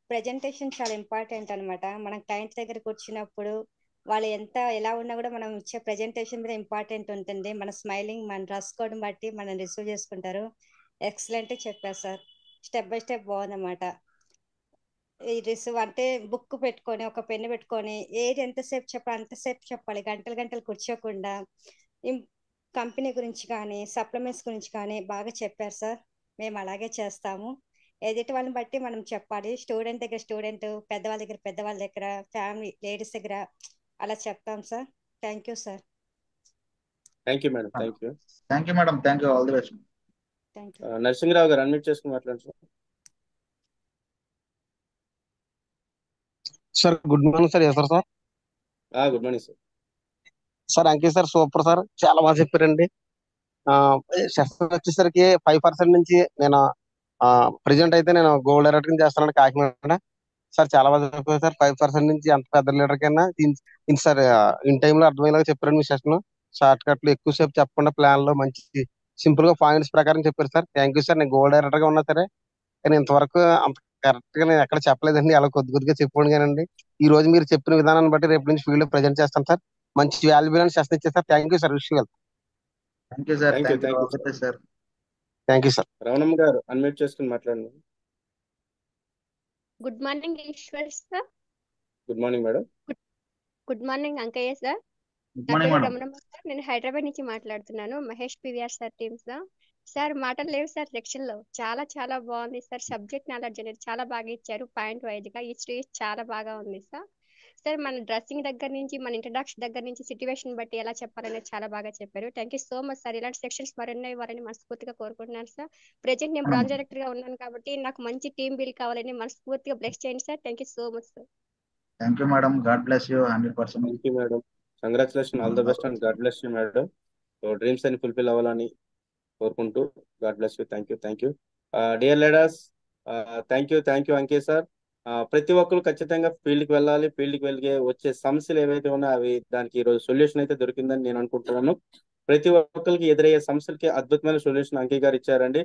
ప్రెజెంటేషన్ చాలా ఇంపార్టెంట్ అన్నమాట. మనం క్లయింట్ దగ్గరకు వచ్చినప్పుడు వాళ్ళు ఎలా ఉన్నా కూడా మనం ఇచ్చే ప్రెజెంటేషన్ మీద ఇంపార్టెంట్ ఉంటుంది. మన స్మైలింగ్, మన డ్రెస్ కోడ్ బట్టి మనం రిసీవ్ చేసుకుంటారు. ఎక్సలెంట్ చెప్పారు సార్. స్టెప్ బై స్టెప్ బాగుందన్నమాట. ఈ రిసీవ్ అంటే బుక్ పెట్టుకొని ఒక పెన్ను పెట్టుకొని ఏది ఎంతసేపు చెప్పాలి అంతసేపు చెప్పాలి, గంటలు గంటలు కూర్చోకుండా. కంపెనీ గురించి కానీ సప్లిమెంట్స్ గురించి కానీ బాగా చెప్పారు సార్. మేము అలాగే చేస్తాము. ఎదుటి వాళ్ళని బట్టి మనం చెప్పాలి. స్టూడెంట్ దగ్గర స్టూడెంట్, పెద్దవాళ్ళ దగ్గర పెద్దవాళ్ళ దగ్గర, ఫ్యామిలీ లేడీస్ దగ్గర అలా చెప్తాం sir. Thank you sir. Thank you madam. Thank you. Thank you madam. Thank you. All the best. Thank you. Narasimharao garu unmute చేసుకుని మాట్లాడండి sir. Sir good morning sir. Yes sir. Good morning sir. Sir Ankit sir super sir, చాలా బాగా చెప్పారండి. సెషన్ వచ్చేసరికి 5% నుంచి నేను ప్రెజెంట్ అయితే నేను గోల్డ్ డైరెక్టర్ చేస్తానండి కాకినాడ. సార్ చాలా బాగా చెప్పారు సార్. 5% నుంచి ఎంత పెద్ద లీడర్ కైనా సార్ ఇన్ టైంలో అర్థమయ్యేలాగా చెప్పారండి మీ సెషన్. షార్ట్ కట్లు ఎక్కువసేపు చెప్పకుండా ప్లాన్ లో మంచి సింపుల్ గా పాయింట్స్ ప్రకారం చెప్పారు సార్. Thank you sir. నేను గోల్డ్ డైరెక్టర్ గా ఉన్నా సరే కానీ ఇంతవరకు అంత కరెక్ట్ గా నేను ఎక్కడ చెప్పలేదండి. అలా కొద్దిగా చెప్పుకోండి కానండి. ఈ రోజు మీరు చెప్పిన విధానాన్ని బట్టి రేపు నుంచి ఫీల్డ్ లో ప్రజెంట్ చేస్తాను సార్. మంచి వాల్యుబుల్ అని సెషన్ ఇచ్చారు sir. Thank you sir. Wish well. Thank you sir. Thank you. Thank you. Thank you all the sir. Best sir. Thank you sir. Ramanamma garu unmute చేసుకుని మాట్లాడండి. Good morning Eshwar sir. Good morning madam. Good morning Ankayya sir. Good నా మార్నింగ్ పేరు మేడం. రమణమ్మ సార్. నేను హైదరాబాద్ నుంచి మాట్లాడుతున్నాను. మహేష్ పివిఆర్ సార్ టీమ్స్ లో. సార్ మాటలు లేవు సార్. సెక్షన్ లో చాలా చాలా బాగుంది సార్. సబ్జెక్ట్ నాలెడ్జ్ అనేది చాలా బాగా ఇచ్చారు. పాయింట్ వైజ్ గా ఈ స్టేజ్ చాలా బాగా ఉంది సార్. సార్ మన డ్రెస్సింగ్ దగ్గర నుంచి, మన ఇంట్రడక్షన్ దగ్గర నుంచి సిచ్యువేషన్ బట్టి ఎలా చెప్పాలనేది చాలా బాగా చెప్పారు. Thank you so much sir. ఇలాంటి సెక్షన్స్ మరెన్నో ఇవ్వాలని మనస్ఫూర్తిగా కోరుకుంటున్నాను సార్. ప్రెజెంట్ నేను బ్రాంచ్ డైరెక్టర్ గా ఉన్నాను కాబట్టి నాకు మంచి టీమ్ బిల్ కావాలని మనస్ఫూర్తిగా బ్లెస్ చేయండి sir. Thank you so much sir. Thank you madam. God bless you 100%. Thank you madam. Congratulation. All the best and God bless you madam. So dreams అన్ని ఫుల్ఫిల్ అవ్వాలని కోరుకుంటూ God bless you. Thank you. Dear leaders, thank you Ankit sir. ప్రతి ఒక్కరు ఖచ్చితంగా ఫీల్డ్కి వెళ్ళాలి. ఫీల్డ్కి వెళ్ళి వచ్చే సమస్యలు ఏవైతే ఉన్నాయో అవి దానికి ఈరోజు సొల్యూషన్ అయితే దొరికిందని నేను అనుకుంటున్నాను. ప్రతి ఒక్కరికి ఎదురయ్యే సమస్యలకి అద్భుతమైన సొల్యూషన్ అంకిత్ గారు ఇచ్చారండి.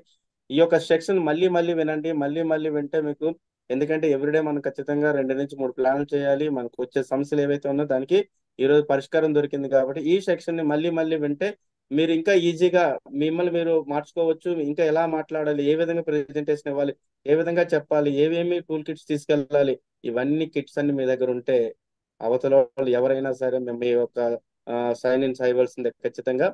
ఈ యొక్క సెక్షన్ మళ్ళీ వినండి. మళ్ళీ వింటే మీకు, ఎందుకంటే ఎవ్రీడే మనం ఖచ్చితంగా 2 నుంచి 3 ప్లాన్లు చేయాలి. మనకు వచ్చే సమస్యలు ఏవైతే ఉన్నాయో దానికి ఈరోజు పరిష్కారం దొరికింది కాబట్టి ఈ సెక్షన్ ని మళ్ళీ వింటే మీరు ఇంకా ఈజీగా మిమ్మల్ని మీరు మార్చుకోవచ్చు. ఇంకా ఎలా మాట్లాడాలి, ఏ విధంగా ప్రెజెంటేషన్ ఇవ్వాలి, ఏ విధంగా చెప్పాలి, ఏమేమి టూల్ కిట్స్ తీసుకెళ్ళాలి, ఇవన్నీ కిట్స్ అన్ని మీ దగ్గర ఉంటే అవతల వాళ్ళు ఎవరైనా సరే మీ యొక్క సైన్ ఇన్ చేయవలసిందే ఖచ్చితంగా.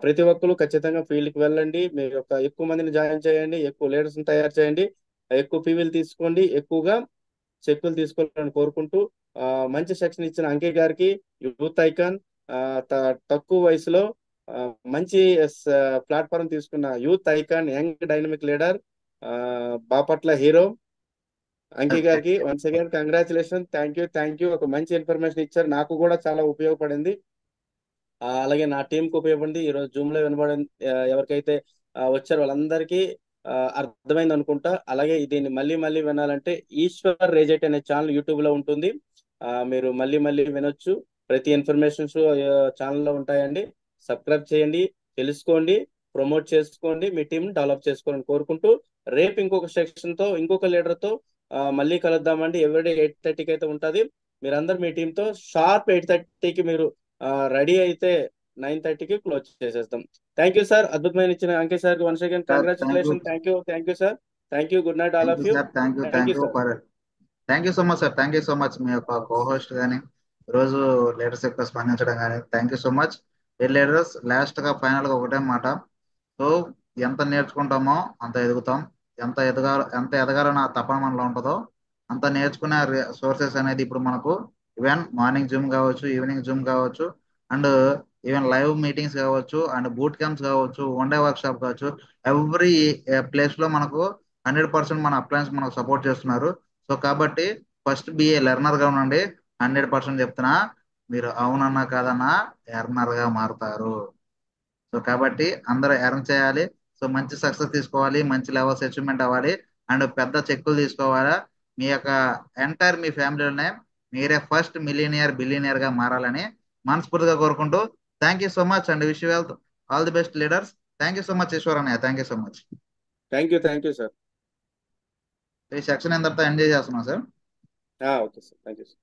ప్రతి ఒక్కరు ఖచ్చితంగా ఫీల్డ్కి వెళ్ళండి. మీ యొక్క ఎక్కువ మందిని జాయిన్ చేయండి, ఎక్కువ లీడర్స్ తయారు చేయండి, ఎక్కువ పీవీలు తీసుకోండి, ఎక్కువగా చెక్కులు తీసుకోవాలని కోరుకుంటూ మంచి సెక్షన్ ఇచ్చిన అంకిత్ గారికి, యూత్ ఐకాన్, తక్కువ వయసులో మంచి ప్లాట్ఫామ్ తీసుకున్న youth icon, young dynamic leader, Bapatla hero Ankit గారికి once again congratulation. Thank you. ఒక మంచి ఇన్ఫర్మేషన్ ఇచ్చారు. నాకు కూడా చాలా ఉపయోగపడింది. అలాగే నా టీంకి ఉపయోగపడింది. ఈరోజు జూమ్ లో వినబడి ఎవరికైతే వచ్చారో వాళ్ళందరికీ అర్థమైంది అనుకుంటా. అలాగే దీన్ని మళ్ళీ వినాలంటే ఈశ్వర్ రేజెట్ అనే ఛానల్ యూట్యూబ్ లో ఉంటుంది. మీరు మళ్ళీ వినొచ్చు. ప్రతి ఇన్ఫర్మేషన్స్ ఛానల్లో ఉంటాయండి. సబ్స్క్రైబ్ చేయండి, తెలుసుకోండి, ప్రమోట్ చేసుకోండి, మీ టీం డెవలప్ చేసుకోవాలని కోరుకుంటూ రేపు ఇంకొక సెక్షన్ తో ఇంకొక లీడర్ తో మళ్ళీ కలుద్దామండి. ఎవ్రీడే 8:30కి అయితే ఉంటుంది. మీరందరూ మీ టీంతో షార్ప్ 8:30కి మీరు రెడీ అయితే 9:30కి క్లోజ్ చేసేస్తాం. థ్యాంక్ యూ సార్, అద్భుతమైన ఇచ్చిన Ankit sir once again sir congratulation. Thank you sir. Thank you. Good night all of you. Sir thank you thank you sir. Thank you so much sir. Thank you so much మీ యొక్క కోహోస్ట్ కానీ రోజు లీడర్స్ యొక్క స్పందించడం కానీ thank you so much. Leaders last గా ఫైనల్ గా ఒకటే మాట, సో ఎంత నేర్చుకుంటామో అంత ఎదుగుతాం. ఎంత ఎదగాలన్న తపన మనలో ఉంటుందో అంత నేర్చుకునే సోర్సెస్ అనేది ఇప్పుడు మనకు ఈవెన్ మార్నింగ్ జూమ్ కావచ్చు, ఈవినింగ్ జూమ్ కావచ్చు, అండ్ ఈవెన్ లైవ్ మీటింగ్స్ కావచ్చు, అండ్ బూట్ క్యాంప్స్ కావచ్చు, వన్ డే వర్క్ షాప్ కావచ్చు, ఎవ్రీ ప్లేస్ లో మనకు 100% మన అప్లయన్స్ మనకు సపోర్ట్ చేస్తున్నారు. సో కాబట్టి ఫస్ట్ బిఏ లెర్నర్ గా ఉండండి. 100% చెప్తున్నా, మీరు అవునన్నా కాదన్నా ఎర్నర్ గా మారుతారు. సో కాబట్టి అందరూ ఎర్న్ చేయాలి. సో మంచి సక్సెస్ తీసుకోవాలి, మంచి లెవెల్స్ అచీవ్మెంట్ అవ్వాలి, అండ్ పెద్ద చెక్కులు తీసుకోవాలా. మీ యొక్క ఎంటైర్ మీ ఫ్యామిలీలోనే మీరే ఫస్ట్ బిలియనియర్ గా మారాలని మనస్ఫూర్తిగా కోరుకుంటూ thank you so much and wish you all the best leaders. Thank you so much Eshwar అన్నయ్య. Thank you so much. Thank you sir. ఈ సెక్షన్ ఎంత ఎంజాయ్ చేస్తున్నాం sir. Okay sir. Thank you sir.